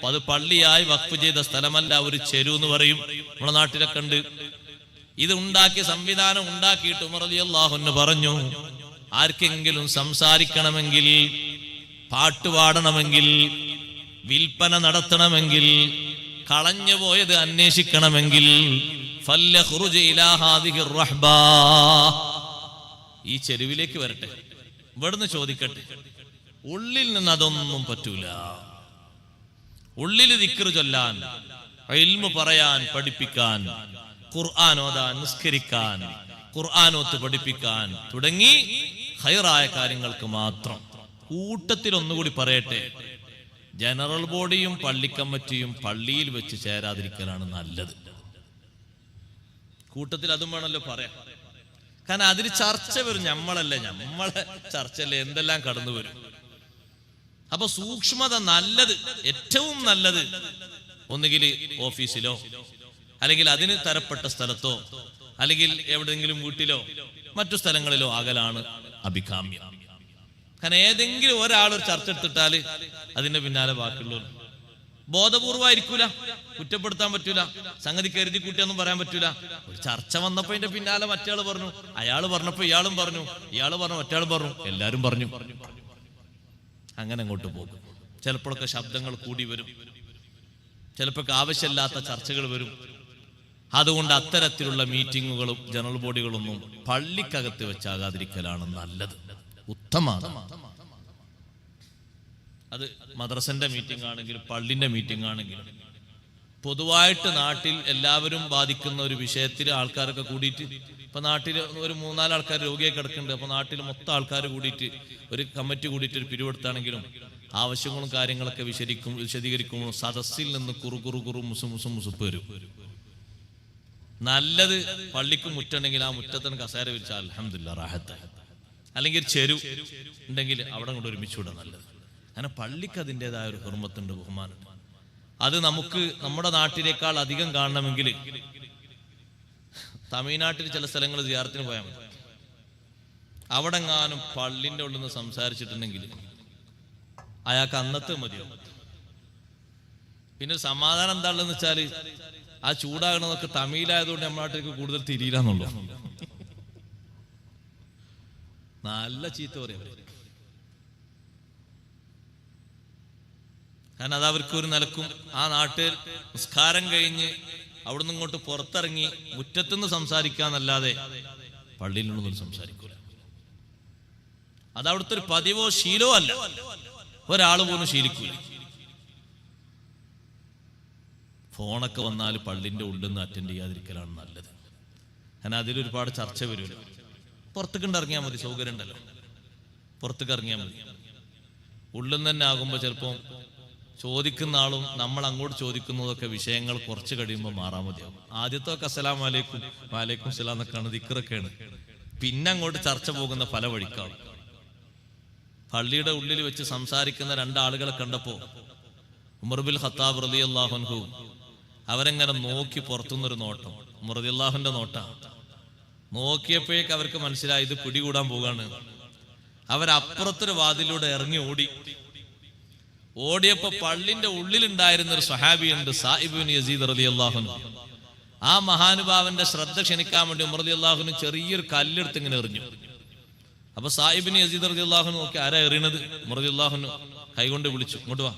അത് പള്ളിയായി വഖഫ് ചെയ്ത സ്ഥലമല്ല, ഒരു ചെരു എന്ന് പറയും, നമ്മുടെ നാട്ടിലൊക്കെ ഉണ്ട്. ഇത് ഉണ്ടാക്കിയ സംവിധാനം ഉണ്ടാക്കിയിട്ട് ഉമർ റളിയല്ലാഹു അൻഹു പറഞ്ഞു, ആർക്കെങ്കിലും സംസാരിക്കണമെങ്കിൽ, പാട്ടുപാടണമെങ്കിൽ, വിൽപ്പന നടത്തണമെങ്കിൽ, കളഞ്ഞുപോയത് അന്വേഷിക്കണമെങ്കിൽ ഫല്യഖ്റുജ് ഇലാ ഹാദിഹിർ റഹ്ബാ. ഈ ചെരുവിലേക്ക് വരട്ടെ, ഇവിടുന്ന് ചോദിക്കട്ടെ. ഉള്ളിൽ നിന്ന് അതൊന്നും പറ്റൂല. ഉള്ളിൽ ദിക്ർ ചൊല്ലാൻ, ഇൽമു പറയാൻ, പഠിപ്പിക്കാൻ, ഖുർആൻ ഓതാൻ, നിസ്കരിക്കാൻ, ഖുർആനോത്ത് പഠിപ്പിക്കാൻ തുടങ്ങി ഖൈറായ കാര്യങ്ങൾക്ക് മാത്രം. കൂട്ടത്തിൽ ഒന്നുകൂടി പറയട്ടെ, ജനറൽ ബോഡിയും പള്ളിക്കമ്മിറ്റിയും പള്ളിയിൽ വെച്ച് ചേരാതിരിക്കലാണ് നല്ലത്. കൂട്ടത്തിൽ അതും വേണമല്ലോ പറയാം. കാരണം അതിന് ചർച്ച വരും. നമ്മളല്ലേ, നമ്മളെ ചർച്ചയല്ലേ, എന്തെല്ലാം കടന്നു വരും. അപ്പൊ സൂക്ഷ്മത നല്ലത്, ഏറ്റവും നല്ലത് ഒന്നുകിൽ ഓഫീസിലോ അല്ലെങ്കിൽ അതിന് തരപ്പെട്ട സ്ഥലത്തോ അല്ലെങ്കിൽ എവിടെയെങ്കിലും വീട്ടിലോ മറ്റു സ്ഥലങ്ങളിലോ ആകലാണ് അഭികാമ്യം. കാരണം ഏതെങ്കിലും ഒരാൾ ഒരു ചർച്ച എടുത്തിട്ടാല് അതിന്റെ പിന്നാലെ ബാക്കിയുള്ളവർ ബോധപൂർവമായിരിക്കൂല, കുറ്റപ്പെടുത്താൻ പറ്റൂല, സംഗതി കരുതി കൂട്ടിയൊന്നും പറയാൻ പറ്റൂല. ഒരു ചർച്ച വന്നപ്പോ അതിന്റെ പിന്നാലെ മറ്റേയാൾ പറഞ്ഞു, അയാൾ പറഞ്ഞപ്പോ ഇയാളും പറഞ്ഞു, ഇയാൾ പറഞ്ഞു മറ്റേയാൾ പറഞ്ഞു, എല്ലാരും പറഞ്ഞു. അങ്ങനെ അങ്ങോട്ട് പോകും. ചിലപ്പോഴൊക്കെ ശബ്ദങ്ങൾ കൂടി വരും, ചിലപ്പോൾ ആവശ്യമില്ലാത്ത ചർച്ചകൾ വരും. അതുകൊണ്ട് അത്തരത്തിലുള്ള മീറ്റിങ്ങുകളും ജനറൽ ബോഡികളൊന്നും പള്ളിക്കകത്ത് വെച്ചാകാതിരിക്കലാണ് നല്ലത്, ഉത്തമമാണ്. അത് മദ്രസന്റെ മീറ്റിംഗ് ആണെങ്കിലും പള്ളിന്റെ മീറ്റിംഗ് ആണെങ്കിലും പൊതുവായിട്ട് നാട്ടിൽ എല്ലാവരും ബാധിക്കുന്ന ഒരു വിഷയത്തിൽ ആൾക്കാരൊക്കെ കൂടിയിട്ട്, ഇപ്പൊ നാട്ടിൽ ഒരു 3-4 ആൾക്കാർ രോഗിയായി കിടക്കുന്നുണ്ട്, അപ്പൊ നാട്ടിൽ മൊത്തം ആൾക്കാർ കൂടിയിട്ട് ഒരു കമ്മിറ്റി കൂടിയിട്ട് ഒരു പിരിവെടുത്താണെങ്കിലും ആവശ്യങ്ങളും കാര്യങ്ങളൊക്കെ വിശദീകരിക്കുമ്പോൾ സദസ്സിൽ നിന്ന് കുറുകുറു മുസുപ്പ് വരും. നല്ലത് പള്ളിക്ക് മുറ്റുണ്ടെങ്കിൽ ആ മുറ്റത്തിന് കസേര വിരിച്ചാൽ അൽഹംദുലില്ലാഹ് റാഹത്ത്, അല്ലെങ്കിൽ ചെരു ഉണ്ടെങ്കിൽ അവിടെ കൊണ്ട് ഒരുമിച്ചുകൂടെ നല്ലത്. അങ്ങനെ പള്ളിക്ക് അതിൻ്റെതായ ഒരു ഹുർമത്തുണ്ട്, ബഹുമാനമുണ്ട്. അത് നമുക്ക് നമ്മുടെ നാട്ടിലേക്കാൾ അധികം കാണണമെങ്കിൽ തമിഴ്നാട്ടിൽ ചില സ്ഥലങ്ങൾ സിയാറത്തിന് പോയാൽ മതി. അവിടെ എങ്ങാനും പള്ളിൻ്റെ ഉള്ളിൽ നിന്ന് സംസാരിച്ചിട്ടുണ്ടെങ്കിൽ അയാൾക്ക് അന്നത്തെ മതിയോ. പിന്നെ സമാധാനം എന്താണെന്ന് വെച്ചാൽ ആ ചൂടാകണമെന്നൊക്കെ തമിഴിലായതുകൊണ്ട് നമ്മുടെ നാട്ടിലേക്ക് കൂടുതൽ തിരിയില്ലാന്നുള്ളൂ. നല്ല ചീത്ത പറയാം. കാരണം അത് അവർക്ക് ഒരു നിലക്കും ആ നാട്ടിൽ നിസ്കാരം കഴിഞ്ഞ് അവിടുന്ന് ഇങ്ങോട്ട് പുറത്തിറങ്ങി മുറ്റത്തുനിന്ന് സംസാരിക്കാന്നല്ലാതെ പള്ളിയിൽ നിന്നൊന്നും സംസാരിക്കൂല. അത് അവിടുത്തെ ഒരു പതിവോ ശീലോ അല്ല, ഒരാൾ പോലും ശീലിക്കൂല. ഫോണൊക്കെ വന്നാൽ പള്ളിന്റെ ഉള്ളിൽ നിന്ന് അറ്റൻഡ് ചെയ്യാതിരിക്കലാണ് നല്ലത്. കാരണം അതിലൊരുപാട് ചർച്ച വരുമല്ലോ. പുറത്തേക്ക് ഇറങ്ങിയാൽ മതി, സൗകര്യം ഉണ്ടല്ലോ, പുറത്തേക്ക് ഇറങ്ങിയാൽ മതി. ഉള്ളിൽ നിന്ന് തന്നെ ആകുമ്പോൾ ചിലപ്പോൾ ചോദിക്കുന്ന ആളും നമ്മൾ അങ്ങോട്ട് ചോദിക്കുന്നതൊക്കെ വിഷയങ്ങൾ കുറച്ച് കഴിയുമ്പോൾ മാറാൻ മതിയാവും. ആദ്യത്തൊക്കെ അസ്സലാമു അലൈക്കും വഅലൈക്കും സലാം എന്നൊക്കെയാണ്, ദിക്റൊക്കെയാണ്. പിന്നെ അങ്ങോട്ട് ചർച്ച പോകുന്ന പല വഴിക്കാണ്. പള്ളിയുടെ ഉള്ളിൽ വെച്ച് സംസാരിക്കുന്ന 2 ആളുകളെ കണ്ടപ്പോ ഉമർ ബിൻ ഖത്താബ് റളിയല്ലാഹു അൻഹു അവരെങ്ങനെ നോക്കി, പുറത്തുനിന്നൊരു നോട്ടം, ഉമർ റളിയല്ലാഹുവിന്റെ നോട്ടാ. നോക്കിയപ്പോഴേക്ക് അവർക്ക് മനസ്സിലായി ഇത് പിടികൂടാൻ പോകാണ്. അവരപ്പുറത്തൊരു വാതിലൂടെ ഇറങ്ങി ഓടിയപ്പോ പള്ളിന്റെ ഉള്ളിലുണ്ടായിരുന്ന ഒരു സ്വഹാബിയുണ്ട്, സായിബ് ബിൻ യസീദ് റളിയല്ലാഹു അൻഹു. ആ മഹാനുഭാവന്റെ ശ്രദ്ധ ക്ഷണിക്കാൻ വേണ്ടി ഉമർ റളിയല്ലാഹു അൻഹു ചെറിയൊരു കല്ലെടുത്ത് ഇങ്ങനെ എറിഞ്ഞു. അപ്പൊ സായിബ് ബിൻ യസീദ് റളിയല്ലാഹു അൻഹു നോക്കി, ആരാ എറിയണത്? ഉമർ റളിയല്ലാഹു അൻഹു കൈകൊണ്ട് വിളിച്ചു, ഇങ്ങോട്ട് വാ.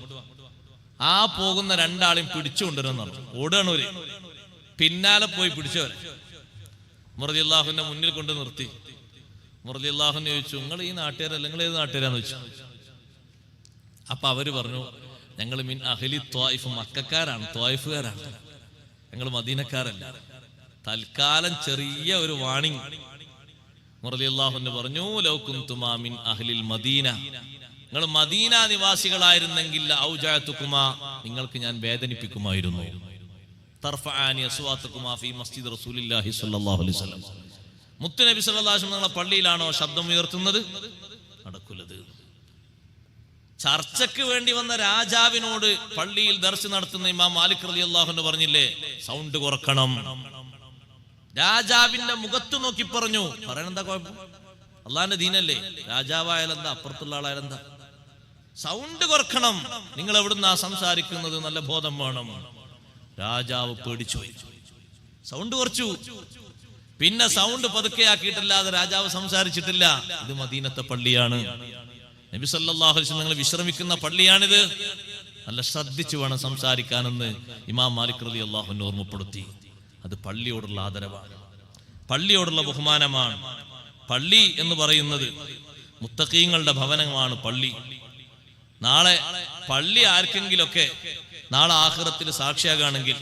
ആ പോകുന്ന 2 ആളെയും പിടിച്ചുകൊണ്ടുവരുമെന്ന് പറഞ്ഞു. ഓടുകയാണ് ഒരു പിന്നാലെ പോയി പിടിച്ചവരെ ഉമർ റളിയല്ലാഹു അൻഹു മുന്നിൽ കൊണ്ട് നിർത്തി. ഉമർ റളിയല്ലാഹു അൻഹു ചോദിച്ചു, നിങ്ങൾ ഈ നാട്ടുകാരല്ല, നിങ്ങൾ ഏത് നാട്ടുകാരാന്ന് ചോദിച്ചു. അപ്പൊ അവര് പറഞ്ഞു, ഞങ്ങൾ മിൻ അഹ്ലി ത്വായിഫ്, മക്കക്കാരാണ്, ത്വായിഫുകാരാണ്, ഞങ്ങൾ മദീനക്കാരല്ല. തൽക്കാലം ചെറിയ ഒരു വാണിംഗ്. ഉമർ റളിയല്ലാഹു അൻഹു പറഞ്ഞു, ലൗ കുന്തുമാ മിൻ അഹ്ലിൽ മദീന, നിങ്ങൾ മദീന നിവാസികളായിരുന്നെങ്കിൽ ഔജഅതുകുമാ, നിങ്ങൾക്ക് ഞാൻ വേദനിപ്പിക്കുമായിരുന്നു. തർഫഅനി അസ്വാതുകുമാ ഫീ മസ്ജിദ് റസൂലില്ലാഹി സ്വല്ലല്ലാഹു അലൈഹി വസല്ലം, മുത്തുനബി സ്വല്ലല്ലാഹു അലൈഹി വസല്ലം നിങ്ങളുടെ പള്ളിയിലാണോ ശബ്ദം ഉയർത്തുന്നത്? നടക്കില്ലത്. ചർച്ചയ്ക്ക് വേണ്ടി വന്ന രാജാവിനോട് പള്ളിയിൽ ദർശനം നടത്തുന്ന ഇമാം മാലിക് റളിയല്ലാഹു അൻഹു പറഞ്ഞില്ലേ, സൗണ്ട് കുറക്കണം. രാജാവിന്റെ മുഖത്ത് നോക്കി പറഞ്ഞു, പറയണെന്താ കുഴപ്പം? അള്ളാന്റെ ദീനല്ലേ, രാജാവായാലെന്താ, അപ്പുറത്തുള്ള ആളായാലെന്താ? സൗണ്ട് കുറക്കണം, നിങ്ങൾ എവിടുന്നാ സംസാരിക്കുന്നത്, നല്ല ബോധം വേണം. രാജാവ് പേടിച്ചുപോയി, സൗണ്ട് കുറച്ചു. പിന്നെ സൗണ്ട് പതുക്കെയാക്കിയിട്ടില്ലാതെ രാജാവ് സംസാരിച്ചിട്ടില്ല. ഇത് മദീനത്തെ പള്ളിയാണ്, നബി സല്ലല്ലാഹു അലൈഹി വസല്ലം നിങ്ങൾ വിശ്രമിക്കുന്ന പള്ളിയാണിത്, നല്ല ശ്രദ്ധിച്ചു വേണം സംസാരിക്കാനെന്ന് ഇമാം മാലിക് റളിയല്ലാഹു അൻഹു ഓർമ്മപ്പെടുത്തി. അത് പള്ളിയോടുള്ള ആദരവാണ്, പള്ളിയോടുള്ള ബഹുമാനമാണ്. പള്ളി എന്ന് പറയുന്നത് മുത്തഖീങ്ങളുടെ ഭവനമാണ് പള്ളി. നാളെ പള്ളി ആർക്കെങ്കിലൊക്കെ നാളെ ആഖിറത്തിൽ സാക്ഷിയാകാണെങ്കിൽ,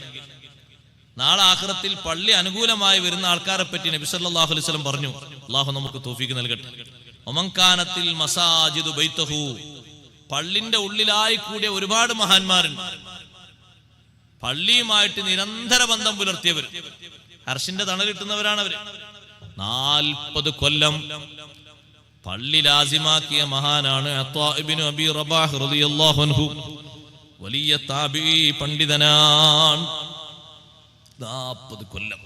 നാളെ ആഖിറത്തിൽ പള്ളി അനുകൂലമായി വരുന്ന ആൾക്കാരെ പറ്റി നബി സല്ലല്ലാഹു അലൈഹി വസല്ലം പറഞ്ഞു. അല്ലാഹു നമുക്ക് തൗഫീഖ് നൽകട്ടെ. ഒമൻകാനത്തിൽ മസാജിദു ബൈതഹു, പള്ളിന്റെ ഉള്ളിലായി കൂടിയ ഒരുപാട് മഹാന്മാരുണ്ട്, പള്ളിയുമായിട്ട് നിരന്തര ബന്ധം പുലർത്തിയവർ, അർശിന്റെ തണൽ കിട്ടുന്നവരാണ് അവര്. 40 കൊല്ലം പള്ളി ലാസിമാക്കിയ മഹാനാണ് അത്വാ ഇബ്നു അബീ റബാഹ് റളിയല്ലാഹു അൻഹു. വലിയ താബിഈ പണ്ഡിതനാണ്. 40 കൊല്ലം.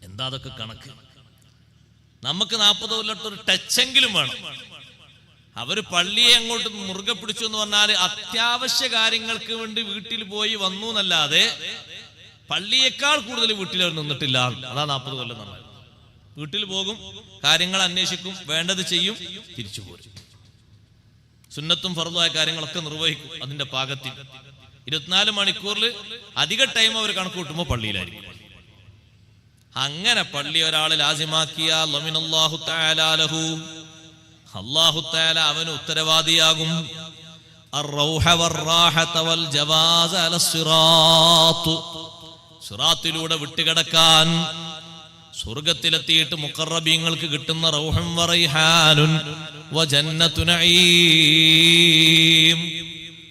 എന്താ അതൊക്കെ കണക്ക്? നമുക്ക് 40 കൊല്ലത്തൊരു ടച്ചെങ്കിലും വേണം. അവര് പള്ളിയെ അങ്ങോട്ട് മുറുകെ പിടിച്ചു എന്ന് പറഞ്ഞാൽ അത്യാവശ്യ കാര്യങ്ങൾക്ക് വേണ്ടി വീട്ടിൽ പോയി വന്നു എന്നല്ലാതെ പള്ളിയേക്കാൾ കൂടുതൽ വീട്ടിൽ അവർ നിന്നിട്ടില്ല. അതാ 40 കൊല്ലം നന്നായി. വീട്ടിൽ പോകും, കാര്യങ്ങൾ അന്വേഷിക്കും, വേണ്ടത് ചെയ്യും, തിരിച്ചു പോരും. സുന്നത്തും ഫർളുമായ കാര്യങ്ങളൊക്കെ നിർവഹിക്കും അതിന്റെ പാകത്തിൽ. 24 മണിക്കൂറിൽ അധിക ടൈം അവർ കണക്ക് കൂട്ടുമ്പോൾ പള്ളിയിലായിരിക്കും. അങ്ങനെ പള്ളി ഒരാൾ ലാസിമാക്കിയ അല്ലാഹു തആല അവന് ഉത്തരവാദിയാകും. സിറാത്തിലൂടെ വിട്ടുകിടക്കാൻ, സ്വർഗത്തിലെത്തിയിട്ട് മുഖറബീങ്ങൾക്ക് കിട്ടുന്ന റൗഹും വറൈഹാനുൻ വജന്നത്തു നഈം,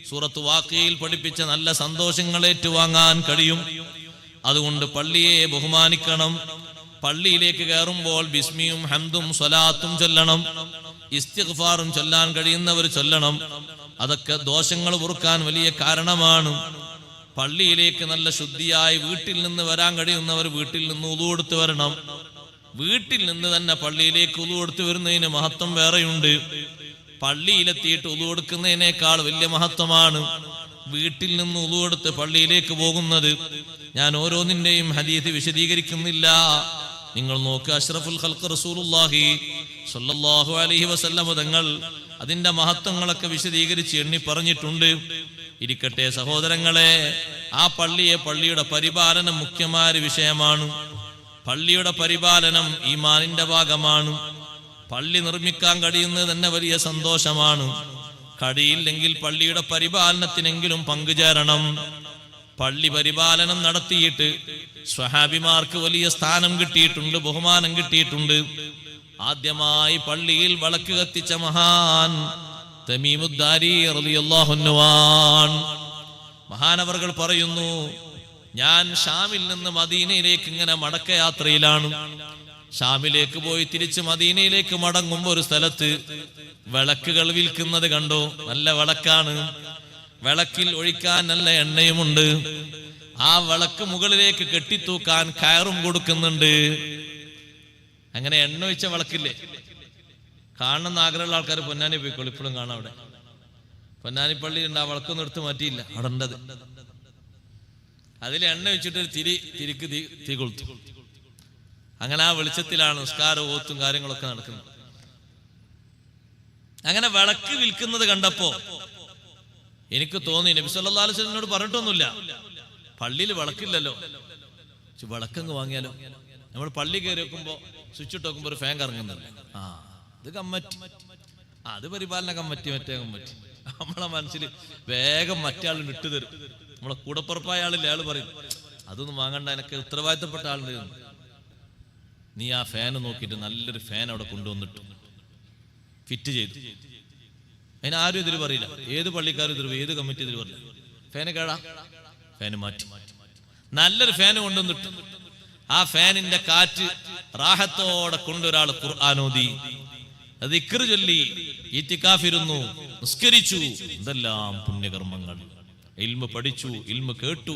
സൂറത്ത് വാഖിയയിൽ പഠിപ്പിച്ച നല്ല സന്തോഷങ്ങൾ ഏറ്റുവാങ്ങാൻ കഴിയും. അതുകൊണ്ട് പള്ളിയെ ബഹുമാനിക്കണം. പള്ളിയിലേക്ക് കയറുമ്പോൾ ബിസ്മിയും ഹംദും സ്വലാത്തും ചൊല്ലണം. ഇസ്തിഗ്ഫാറും ചൊല്ലാൻ കഴിയുന്നവർ ചൊല്ലണം. അതൊക്കെ ദോഷങ്ങൾ പൊറുക്കാൻ വലിയ കാരണമാണ്. പള്ളിയിലേക്ക് നല്ല ശുദ്ധിയായി വീട്ടിൽ നിന്ന് വരാൻ കഴിയുന്നവർ വീട്ടിൽ നിന്ന് ഉളു കൊടുത്ത് വരണം. വീട്ടിൽ നിന്ന് തന്നെ പള്ളിയിലേക്ക് ഉളു കൊടുത്ത് വരുന്നതിന് മഹത്വം വേറെയുണ്ട്. പള്ളിയിലെത്തിയിട്ട് ഉളു കൊടുക്കുന്നതിനേക്കാൾ വലിയ മഹത്വമാണ് വീട്ടിൽ നിന്ന് ഉളു കൊടുത്ത് പള്ളിയിലേക്ക് പോകുന്നത്. ഞാൻ ഓരോന്നിന്റെയും ഹദീസ് വിശദീകരിക്കുന്നില്ല. നിങ്ങൾ നോക്കുക, അഷ്റഫുൽ ഖൽഖ് റസൂലുള്ളാഹി സ്വല്ലല്ലാഹു അലൈഹി വസല്ലം തങ്ങൾ അതിന്റെ മഹത്വങ്ങളൊക്കെ വിശദീകരിച്ച് എണ്ണി പറഞ്ഞിട്ടുണ്ട്. ഇരിക്കട്ടെ സഹോദരങ്ങളെ, ആ പള്ളിയുടെ പരിപാലനം മുഖ്യമായ വിഷയമാണ്. പള്ളിയുടെ പരിപാലനം ഈമാനിന്റെ ഭാഗമാണ്. പള്ളി നിർമ്മിക്കാൻ കഴിയുന്നത് തന്നെ വലിയ സന്തോഷമാണ്. കഴിയില്ലെങ്കിൽ പള്ളിയുടെ പരിപാലനത്തിനെങ്കിലും പങ്കുചേരണം. പള്ളി പരിപാലനം നടത്തിയിട്ട് സ്വഹാബിമാർക്ക് വലിയ സ്ഥാനം കിട്ടിയിട്ടുണ്ട്, ബഹുമാനം കിട്ടിയിട്ടുണ്ട്. ആദ്യമായി പള്ളിയിൽ വിളക്ക് കത്തിച്ച മഹാൻ തമീമുദ്ദാരി റളിയല്ലാഹു അൻഹു. മഹാനവർകൾ പറയുന്നു, ഞാൻ ഷാമിൽ നിന്ന് മദീനയിലേക്ക് ഇങ്ങനെ മടക്കയാത്രയിലാണ്. ഷാമിലേക്ക് പോയി തിരിച്ച് മദീനയിലേക്ക് മടങ്ങുമ്പോൾ ഒരു സ്ഥലത്ത് വിളക്കുകൾ വിൽക്കുന്നത് കണ്ടു. നല്ല വിളക്കാണ്, വിളക്കിൽ ഒഴിക്കാൻ നല്ല എണ്ണയുമുണ്ട്. ആ വിളക്ക് മുകളിലേക്ക് കെട്ടിത്തൂക്കാൻ കയറും കൊടുക്കുന്നുണ്ട്. അങ്ങനെ എണ്ണ ഒഴിച്ച വിളക്കില്ലേ, കാണണമെന്ന് ആഗ്രഹമുള്ള ആൾക്കാർ പൊന്നാനി പോയിക്കോളൂ. ഇപ്പോഴും കാണാം അവിടെ പൊന്നാനി പള്ളിയിലുണ്ട്. ആ വിളക്കൊന്നും എടുത്ത് മാറ്റിയില്ല, അവിടെ ഉണ്ടത്. അതിൽ എണ്ണ വെച്ചിട്ട് തിരിക്ക് തീ കൊളുത്തു. അങ്ങനെ ആ വെളിച്ചത്തിലാണ് നിസ്കാരവും ഓത്തും കാര്യങ്ങളൊക്കെ നടക്കുന്നത്. അങ്ങനെ വിളക്ക് വിൽക്കുന്നത് കണ്ടപ്പോ എനിക്ക് തോന്നി, നബി സല്ലല്ലാഹു അലൈഹി വസല്ലമയോട് പറഞ്ഞിട്ടൊന്നുമില്ല, പള്ളിയിൽ വിളക്കില്ലല്ലോ, വിളക്കങ്ങ് വാങ്ങിയാലോ. നമ്മൾ പള്ളി കയറി വെക്കുമ്പോ സ്വിച്ച് ഇട്ട് വെക്കുമ്പോ ഒരു ഫാൻ കറങ്ങുന്നില്ല. ഇത് കമ്മറ്റി, അത് പരിപാലന കമ്മറ്റി, മറ്റേ കമ്മറ്റി. നമ്മളെ മനസ്സിൽ വേഗം മറ്റേ ആളിന് ഇട്ടു തരും. നമ്മളെ കൂടപ്പുറപ്പായ ആളില്ല, അയാൾ പറയും അതൊന്നും വാങ്ങണ്ട, എനിക്ക് ഉത്തരവാദിത്തപ്പെട്ട ആളുണ്ട്. നീ ആ ഫാന് നോക്കിയിട്ട് നല്ലൊരു ഫാൻ അവിടെ കൊണ്ടുവന്നിട്ടു ഫിറ്റ് ചെയ്തു. അതിന് ആരും ഇതിൽ പറയില്ല, ഏത് പള്ളിക്കാരും ഇതിൽ, ഏത് കമ്മിറ്റി ഇതിൽ പറയില്ല. ഫാന് കേടാ, ഫാന് മാറ്റി നല്ലൊരു ഫാന് കൊണ്ടുവന്നിട്ടു. ആ ഫാനിന്റെ കാറ്റ് റാഹത്തോടെ കൊണ്ടൊരാൾ ഖുർആനോദി, ദിക്ർ ചൊല്ലി, ഇത്തികാഫിരുന്നു, നിസ്കരിച്ചു. എന്തെല്ലാം പുണ്യകർമ്മങ്ങൾ. ഇൽമ പഠിച്ചു, ഇൽമ കേട്ടു.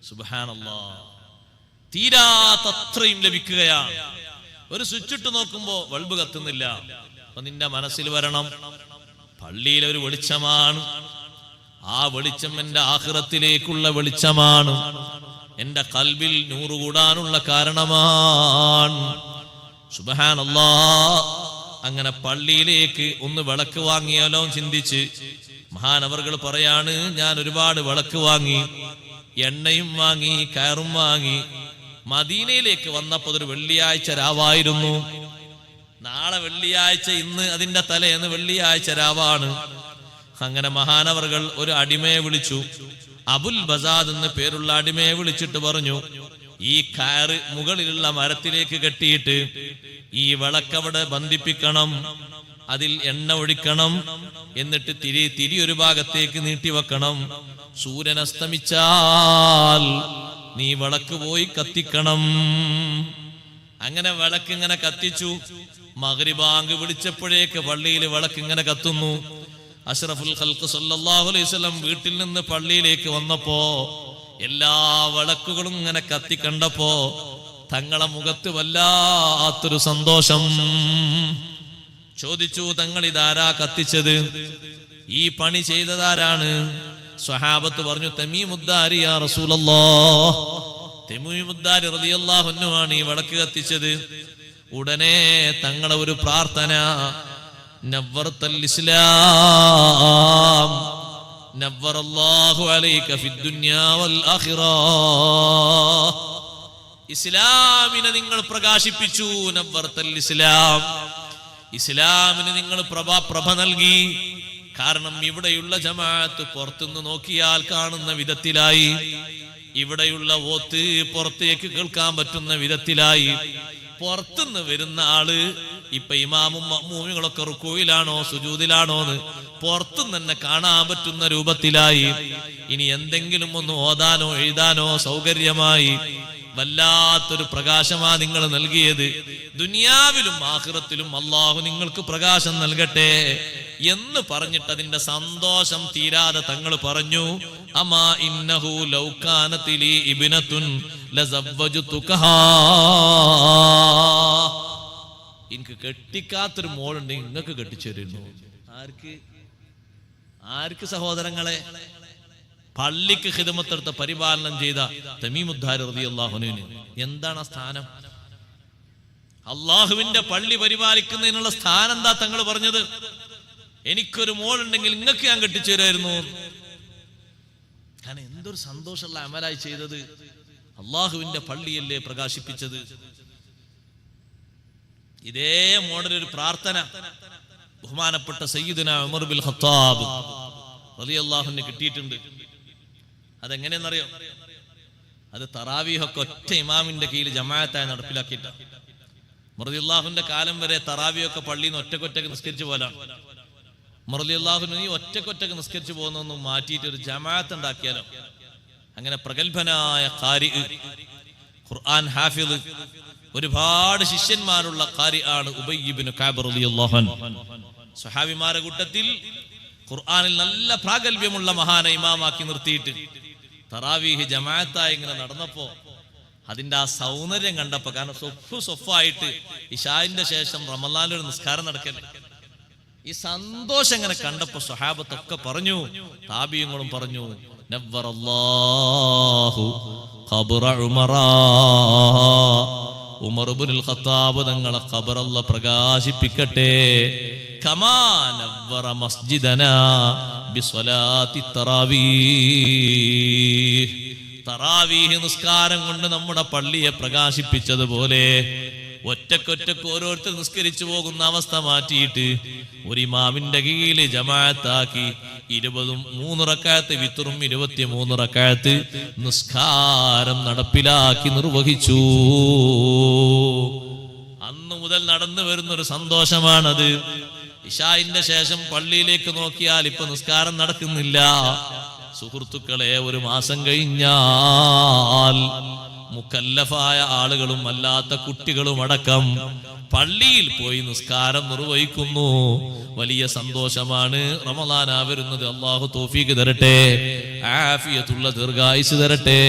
സുബ്ഹാനല്ലാഹ്, തീരാത്തത്രയും ലഭിക്കുകയാണ്. ഒരു സ്വിച്ച് ഇട്ട് നോക്കുമ്പോ ബൾബ് കത്തുന്നില്ല. അപ്പൊ നിന്റെ മനസ്സിൽ വരണം, പള്ളിയിലെ ഒരു വെളിച്ചമാണ്. ആ വെളിച്ചം എന്റെ ആഖിറത്തിലേക്കുള്ള വെളിച്ചമാണ്, എന്റെ ഖൽബിൽ നൂറ് കൂടാനുള്ള കാരണമാണ്. സുബ്ഹാനല്ലാഹ്. അങ്ങനെ പള്ളിയിലേക്ക് ഒന്ന് വിളക്ക് വാങ്ങിയാലോ ചിന്തിച്ച് മഹാനവർകൾ പറയാണ്, ഞാൻ ഒരുപാട് വിളക്ക് വാങ്ങി, എണ്ണയും വാങ്ങി, കയറും വാങ്ങി. മദീനയിലേക്ക് വന്നപ്പോൾ ഒരു വെള്ളിയാഴ്ച രാവായിരുന്നു. നാളെ വെള്ളിയാഴ്ച, ഇന്ന് അതിന്റെ തലേന്ന് വെള്ളിയാഴ്ച രാവാണ്. അങ്ങനെ മഹാനവർകൾ ഒരു അടിമയെ വിളിച്ചു. അബുൽ ബസാദ് എന്ന് പേരുള്ള അടിമയെ വിളിച്ചിട്ട് പറഞ്ഞു, ഈ കയറ് മുകളിലുള്ള മരത്തിലേക്ക് കെട്ടിയിട്ട് ഈ വിളക്കവിടെ ബന്ധിപ്പിക്കണം, അതിൽ എണ്ണ ഒഴിക്കണം, എന്നിട്ട് തിരി ഒരു ഭാഗത്തേക്ക് നീട്ടിവെക്കണം. സൂര്യൻ അസ്തമിച്ചാൽ നീ വിളക്ക് പോയി കത്തിക്കണം. അങ്ങനെ വിളക്ക് ഇങ്ങനെ കത്തിച്ചു. മഗ്രിബ് ബാങ്ക് വിളിച്ചപ്പോഴേക്ക് പള്ളിയിൽ വിളക്ക് ഇങ്ങനെ കത്തുന്നു. അഷ്റഫുൽ ഖൽഖ് സല്ലല്ലാഹു അലൈഹി വസല്ലം വീട്ടിൽ നിന്ന് പള്ളിയിലേക്ക് വന്നപ്പോ എല്ലാ വിളക്കുകളും ഇങ്ങനെ കത്തി കണ്ടപ്പോ തങ്ങളെ മുഖത്ത് വല്ലാത്തൊരു സന്തോഷം. ചോദിച്ചു, തങ്ങൾ ഇതാരാ കത്തിച്ചത്? ഈ പണി ചെയ്തതാരാണ്? സ്വഹാബത്ത് പറഞ്ഞു, തമീമുദ്ദാരി യാ റസൂലല്ലാഹ്. തമീമുദ്ദാരി റളിയല്ലാഹു അൻഹു ആണ് ഈ വിളക്ക് കത്തിച്ചത്. ഉടനെ തങ്ങളെ ഒരു പ്രാർത്ഥന, നവ്വറത്തൽ ഇസ്ലാം നവ്വറല്ലാഹു അലൈക ഫിദ്ദുനിയാ വൽ ആഖിറ. ഇസ്ലാമിനെ നിങ്ങൾ പ്രകാശിപ്പിച്ചു. നവ്വറത്തൽ ഇസ്ലാം, ഇസ്ലാമിന് നിങ്ങൾ പ്രഭ നൽകി. കാരണം ഇവിടെയുള്ള ജമാഅത്ത് പുറത്തുനിന്ന് നോക്കിയാൽ കാണുന്ന വിധത്തിലായി, ഇവിടെയുള്ള ഓത്ത് പുറത്തേക്ക് കേൾക്കാൻ പറ്റുന്ന വിധത്തിലായി. പുറത്തുനിന്ന് വരുന്ന ആള് ഇപ്പൊ ഇമാമും മഅ്മൂമികളൊക്കെ റുക്കൂയിലാണോ സുജൂദിലാണോന്ന് പുറത്തുനിന്ന് തന്നെ കാണാൻ പറ്റുന്ന രൂപത്തിലായി. ഇനി എന്തെങ്കിലും ഒന്ന് ഓതാനോ എഴുതാനോ സൗകര്യമായി. വല്ലാത്തൊരു പ്രകാശമാ നിങ്ങൾ നൽകിയത്. ദുനിയാവിലും ആഖിറത്തിലും അല്ലാഹു നിങ്ങൾക്ക് പ്രകാശം നൽകട്ടെ എന്ന് പറഞ്ഞിട്ട് അതിന്റെ സന്തോഷം തീരാതെ തങ്ങൾ പറഞ്ഞു, അമാ ഇന്നഹു ലൗ കാനത് ലി ഇബ്നതുൻ ലസവ്വജതുകഹാ. എനിക്ക് കെട്ടിക്കാത്തൊരു മോളുണ്ടെങ്കിൽ നിങ്ങൾക്ക് കെട്ടിച്ചു തരുന്നു. ആർക്ക് സഹോദരങ്ങളെ? പള്ളിക്ക് ഖിദ്മത്തെടുത്ത പരിപാലനം ചെയ്ത തമീമുദ്ദാരി റളിയല്ലാഹു അൻഹു എന്താണ് ആ സ്ഥാനം? അള്ളാഹുവിന്റെ പള്ളി പരിപാലിക്കുന്നതിനുള്ള സ്ഥാനം എന്താ തങ്ങൾ പറഞ്ഞത്? എനിക്കൊരു മോളുണ്ടെങ്കിൽ നിങ്ങൾക്ക് ഞാൻ കെട്ടിച്ചു തരുമായിരുന്നു. കാരണം എന്തൊരു സന്തോഷമുള്ള അമലായി ചെയ്തത്. അള്ളാഹുവിന്റെ പള്ളിയല്ലേ പ്രകാശിപ്പിച്ചത്. ഇതേ മോഡൽ ഒരു പ്രാർത്ഥന ബഹുമാനപ്പെട്ട സയ്യിദുനാ ഉമർ ബിൻ ഖത്താബ് റളിയല്ലാഹു അൻഹു കിട്ടിയിട്ടുണ്ട്. അതെങ്ങനെയെന്നറിയോ? അത് തറാവീഹൊക്കെ ഒറ്റ ഇമാമിന്റെ കീഴിൽ ജമാഅത്തായി നടപ്പിലാക്കിയിട്ട. റളിയല്ലാഹുവിന്റെ കാലം വരെ തറാവീഹൊക്കെ പള്ളിയിൽ നിന്ന് ഒറ്റക്കൊറ്റക്ക് നിസ്കരിച്ചു പോലാണ്. റളിയല്ലാഹു ഈ ഒറ്റക്കൊറ്റക്ക് നിസ്കരിച്ചു പോകുന്നൊന്നും മാറ്റിയിട്ട് ഒരു ജമാഅത്ത് ഉണ്ടാക്കിയാലോ? അങ്ങനെ പ്രഗത്ഭനായ ഖാരി, ഖുർആൻ ഹാഫിദ്, ഒരുപാട് ശിഷ്യന്മാരുള്ള ഖാരി ആണ് ഉബയ്യ് ഇബ്നു കഅബ് റളിയല്ലാഹു അൻഹു. സ്വഹാബിമാരുടെ കൂട്ടത്തിൽ ഖുർആനിൽ നല്ല പ്രാഗൽഭ്യമുള്ള മഹാനെ ഇമാമാക്കി നിർത്തിയിട്ട് തറാവീഹ് ജമാഅത്തായി ഇങ്ങനെ നടന്നപ്പോ അതിന്റെ ആ സൗന്ദര്യം കണ്ടപ്പോ, കാരണം സൊഫായിട്ട് ഇശാഇന്റെ ശേഷം റമളാനിലൊരു നിസ്കാരം നടക്കല്ലേ, ഈ സന്തോഷം ഇങ്ങനെ കണ്ടപ്പോ സ്വഹാബത്തൊക്കെ പറഞ്ഞു, താബിഈങ്ങളും പറഞ്ഞു, നവ്വറല്ലാഹു ഖബ്റ ഉമറ, ഉമർ ഇബ്നുൽ ഖത്താബ് തങ്ങളെ ഖബർ അല്ലാഹു പ്രകാശിപ്പിക്കട്ടെ. കമാ നവ്വറ മസ്ജിദനാ ബിസ്വലാത്തി തറാവീഹ്, തറാവീഹ് നിസ്കാരം കൊണ്ട് നമ്മുടെ പള്ളിയെ പ്രകാശിപ്പിച്ചതുപോലെ ഒറ്റക്കൊറ്റക്ക് ഓരോരുത്തർ നിസ്കരിച്ചു പോകുന്ന അവസ്ഥ മാറ്റിയിട്ട് ഒരു ഇമാമിന്റെ കീഴിൽ ജമാഅത്താക്കി 23 റക്അത്ത് വിത്റും 23 റക്അത്ത് നിസ്കാരം നടപ്പിലാക്കി നിർവഹിച്ചു. അന്നു മുതൽ നടന്നു വരുന്നൊരു സന്തോഷമാണത്. ഇശാഇന്റെ ശേഷം പള്ളിയിലേക്ക് നോക്കിയാൽ ഇപ്പൊ നിസ്കാരം നടക്കുന്നില്ല. സുഹൃത്തുക്കളെ, ഒരു മാസം കഴിഞ്ഞാൽ മുക്കല്ലഫായ ആളുകളും അല്ലാത്ത കുട്ടികളും അടക്കം പള്ളിയിൽ പോയി നിസ്കാരം നിർവഹിക്കുന്നു. വലിയ സന്തോഷമാണ്. റമളാനാ വരുന്നത്. അല്ലാഹു തൗഫീഖ് തരട്ടെ, ആഫിയത്തുള്ള ദീർഘായുസ് തരട്ടെ.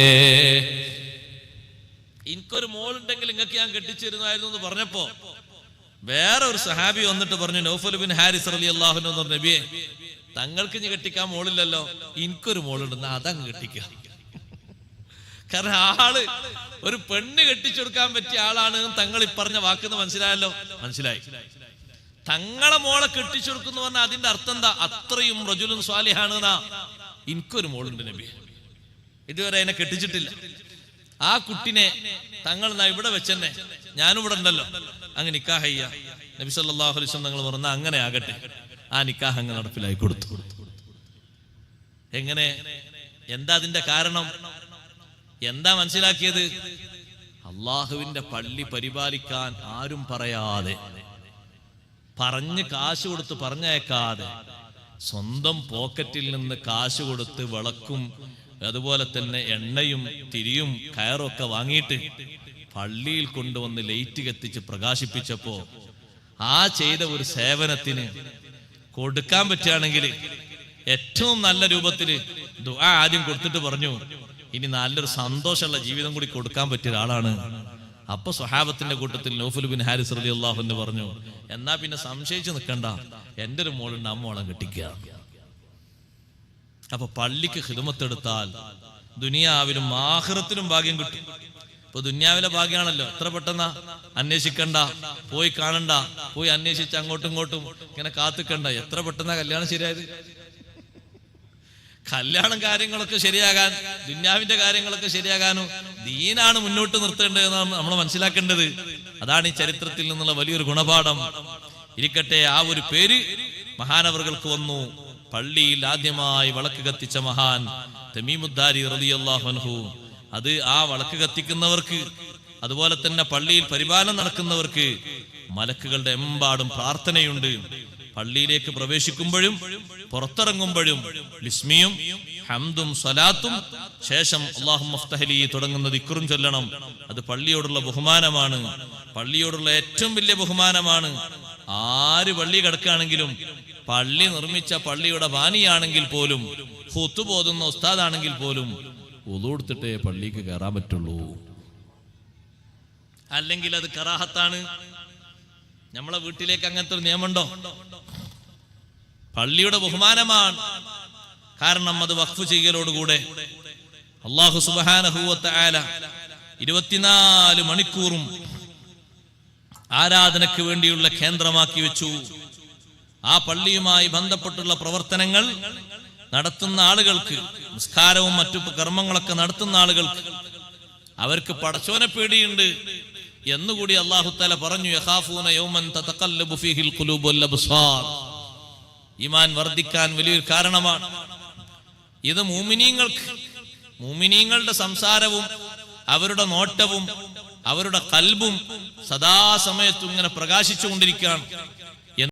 എനിക്കൊരു മോളുണ്ടെങ്കിൽ നിങ്ങൾക്ക് ഞാൻ കെട്ടിച്ചിരുന്നായിരുന്നു എന്ന് പറഞ്ഞപ്പോ വേറെ ഒരു സഹാബി വന്നിട്ട് പറഞ്ഞു, നൗഫൽ ബിൻ ഹാരിസ് റളിയല്ലാഹു അൻഹു പറഞ്ഞു, നബിയെ തങ്ങൾക്ക് ഇനി കെട്ടിക്കാൻ മോളില്ലല്ലോ, എനിക്കൊരു മോളുണ്ടെന്ന് അതങ്ങ് കെട്ടിക്കുക. കാരണം ആള് ഒരു പെണ്ണ് കെട്ടിച്ചു കൊടുക്കാൻ പറ്റിയ ആളാണ്. തങ്ങൾ ഈ പറഞ്ഞ വാക്കെന്ന് മനസ്സിലായല്ലോ? മനസ്സിലായി. തങ്ങളെ മോളെ കെട്ടിച്ചു കൊടുക്കുന്നു പറഞ്ഞാൽ അതിന്റെ അർത്ഥം എന്താ? അത്രയും റജുലുൻ സ്വാലിഹാണ്. എനിക്കൊരു മോളുണ്ട് നബി, ഇതുവരെ അതിനെ കെട്ടിച്ചിട്ടില്ല. ആ കുട്ടിനെ തങ്ങൾ ഇവിടെ വെച്ചെന്നെ, ഞാനും ഇവിടെ ഉണ്ടല്ലോ, അങ്ങ് നിക്കാഹ് ചെയ്യാ. നബി സല്ലല്ലാഹു അലൈഹി വസല്ലം തങ്ങൾ പറഞ്ഞ അങ്ങനെ ആകട്ടെ. ആ നിക്കാഹ് അങ്ങ് നടപ്പിലായി കൊടുത്തു. എങ്ങനെ? എന്താ അതിന്റെ കാരണം? എന്താ മനസ്സിലാക്കിയത്? അള്ളാഹുവിന്റെ പള്ളി പരിപാലിക്കാൻ ആരും പറയാതെ, പറഞ്ഞ് കാശ് കൊടുത്ത് പറഞ്ഞയക്കാതെ, സ്വന്തം പോക്കറ്റിൽ നിന്ന് കാശ് കൊടുത്ത് വിളക്കും അതുപോലെ തന്നെ എണ്ണയും തിരിയും കയറും ഒക്കെ വാങ്ങിയിട്ട് പള്ളിയിൽ കൊണ്ടുവന്ന് ലൈറ്റ് കത്തിച്ച് പ്രകാശിപ്പിച്ചപ്പോ ആ ചെയ്ത ഒരു സേവനത്തിന് കൊടുക്കാൻ പറ്റുകയാണെങ്കിൽ ഏറ്റവും നല്ല രൂപത്തിൽ ദുആ ആദ്യം കൊടുത്തിട്ട് പറഞ്ഞു, ഇനി നല്ലൊരു സന്തോഷമുള്ള ജീവിതം കൂടി കൊടുക്കാൻ പറ്റിയ ഒരാളാണ്. അപ്പൊ സ്വഹാബത്തിന്റെ കൂട്ടത്തിൽ നൗഫൽ ബിൻ ഹാരിസ് റളിയല്ലാഹു അൻഹു പറഞ്ഞു, എന്നാ പിന്നെ സംശയിച്ചു നിൽക്കണ്ട, എന്റെ ഒരു മോളുണ്ട്, അമ്മോളം കെട്ടിക്കുക. അപ്പൊ പള്ളിക്ക് ഖിദ്മത്തെടുത്താൽ ദുനിയാവിലും ആഖിറത്തിലും ഭാഗ്യം കിട്ടും. ഇപ്പൊ ദുനിയാവിലെ ഭാഗ്യാണല്ലോ, എത്ര പെട്ടെന്നാ, അന്വേഷിക്കണ്ട, പോയി കാണണ്ട, പോയി അന്വേഷിച്ച് അങ്ങോട്ടും ഇങ്ങോട്ടും ഇങ്ങനെ കാത്തിക്കണ്ട, എത്ര പെട്ടെന്നാ കല്യാണം ശരിയായത്. കല്യാണം കാര്യങ്ങളൊക്കെ ശരിയാകാൻ, ദുന്യാവിന്റെ കാര്യങ്ങളൊക്കെ ശരിയാകാനും ദീനാണ് മുന്നോട്ട് നിർത്തേണ്ടതെന്നാണ് നമ്മൾ മനസ്സിലാക്കേണ്ടത്. അതാണ് ഈ ചരിത്രത്തിൽ നിന്നുള്ള വലിയൊരു ഗുണപാഠം. ഇരിക്കട്ടെ, ആ ഒരു പേര് മഹാനവറുകൾക്ക് വന്നു. പള്ളിയിൽ ആദ്യമായി വിളക്ക് കത്തിച്ച മഹാൻ തമീമുദ്ദാരി റളിയല്ലാഹു അൻഹു. അത് ആ വിളക്ക് കത്തിക്കുന്നവർക്ക്, അതുപോലെ തന്നെ പള്ളിയിൽ പരിപാലനം നടക്കുന്നവർക്ക് മലക്കുകളുടെ എമ്പാടും പ്രാർത്ഥനയുണ്ട്. പള്ളിയിലേക്ക് പ്രവേശിക്കുമ്പോഴും പുറത്തിറങ്ങുമ്പോഴും ലിസ്മിയും ഹംദും സ്വലാത്തും ശേഷം അല്ലാഹുമ്മ ഫ്തഹ് ലി തുടങ്ങുന്ന ദിക്റും ചൊല്ലണം. അത് പള്ളിയോടുള്ള ബഹുമാനമാണ്, പള്ളിയോടുള്ള ഏറ്റവും വലിയ ബഹുമാനമാണ്. ആര് പള്ളി കിടക്കുകയാണെങ്കിലും, പള്ളി നിർമ്മിച്ച പള്ളിയുടെ ബാനിയാണെങ്കിൽ പോലും, ഖുത്ബ ഓതുന്ന ഉസ്താദാണെങ്കിൽ പോലും വുളു എടുത്തിട്ടേ പള്ളിക്ക് കയറാൻ പറ്റുള്ളൂ. അല്ലെങ്കിൽ അത് കറാഹത്താണ്. നമ്മളെ വീട്ടിലേക്ക് അങ്ങനത്തെ ഒരു നിയമമുണ്ടോ? പള്ളിയുടെ ബഹുമാനമാണ്. കാരണം അത് വഖഫ് ചെയ്യലോടുകൂടെ അല്ലാഹു സുബ്ഹാനഹു വ തആല 24 മണിക്കൂറും ആരാധനയ്ക്ക് വേണ്ടിയുള്ള കേന്ദ്രമാക്കി വെച്ചു. ആ പള്ളിയുമായി ബന്ധപ്പെട്ടുള്ള പ്രവർത്തനങ്ങൾ നടത്തുന്ന ആളുകൾക്ക്, നിസ്കാരവും മറ്റു കർമ്മങ്ങളൊക്കെ നടത്തുന്ന ആളുകൾക്ക്, അവർക്ക് പടച്ചോനെ പേടിയുണ്ട് എന്നുകൂടി അല്ലാഹു തആല പറഞ്ഞു. യഖാഫൂന യൗമൻ തതഖല്ലബു ഫീഹിൽ ഖുലൂബു വൽ അബ്സാർ. ഈമാൻ വർദ്ധിക്കാൻ വലിയൊരു കാരണമാണ് ഇത്. മുഅ്മിനീങ്ങളുടെ സംസാരവും അവരുടെ നോട്ടവും അവരുടെ ഖൽബും സദാസമയത്തും ഇങ്ങനെ പ്രകാശിച്ചുകൊണ്ടിരിക്കുകയാണ്.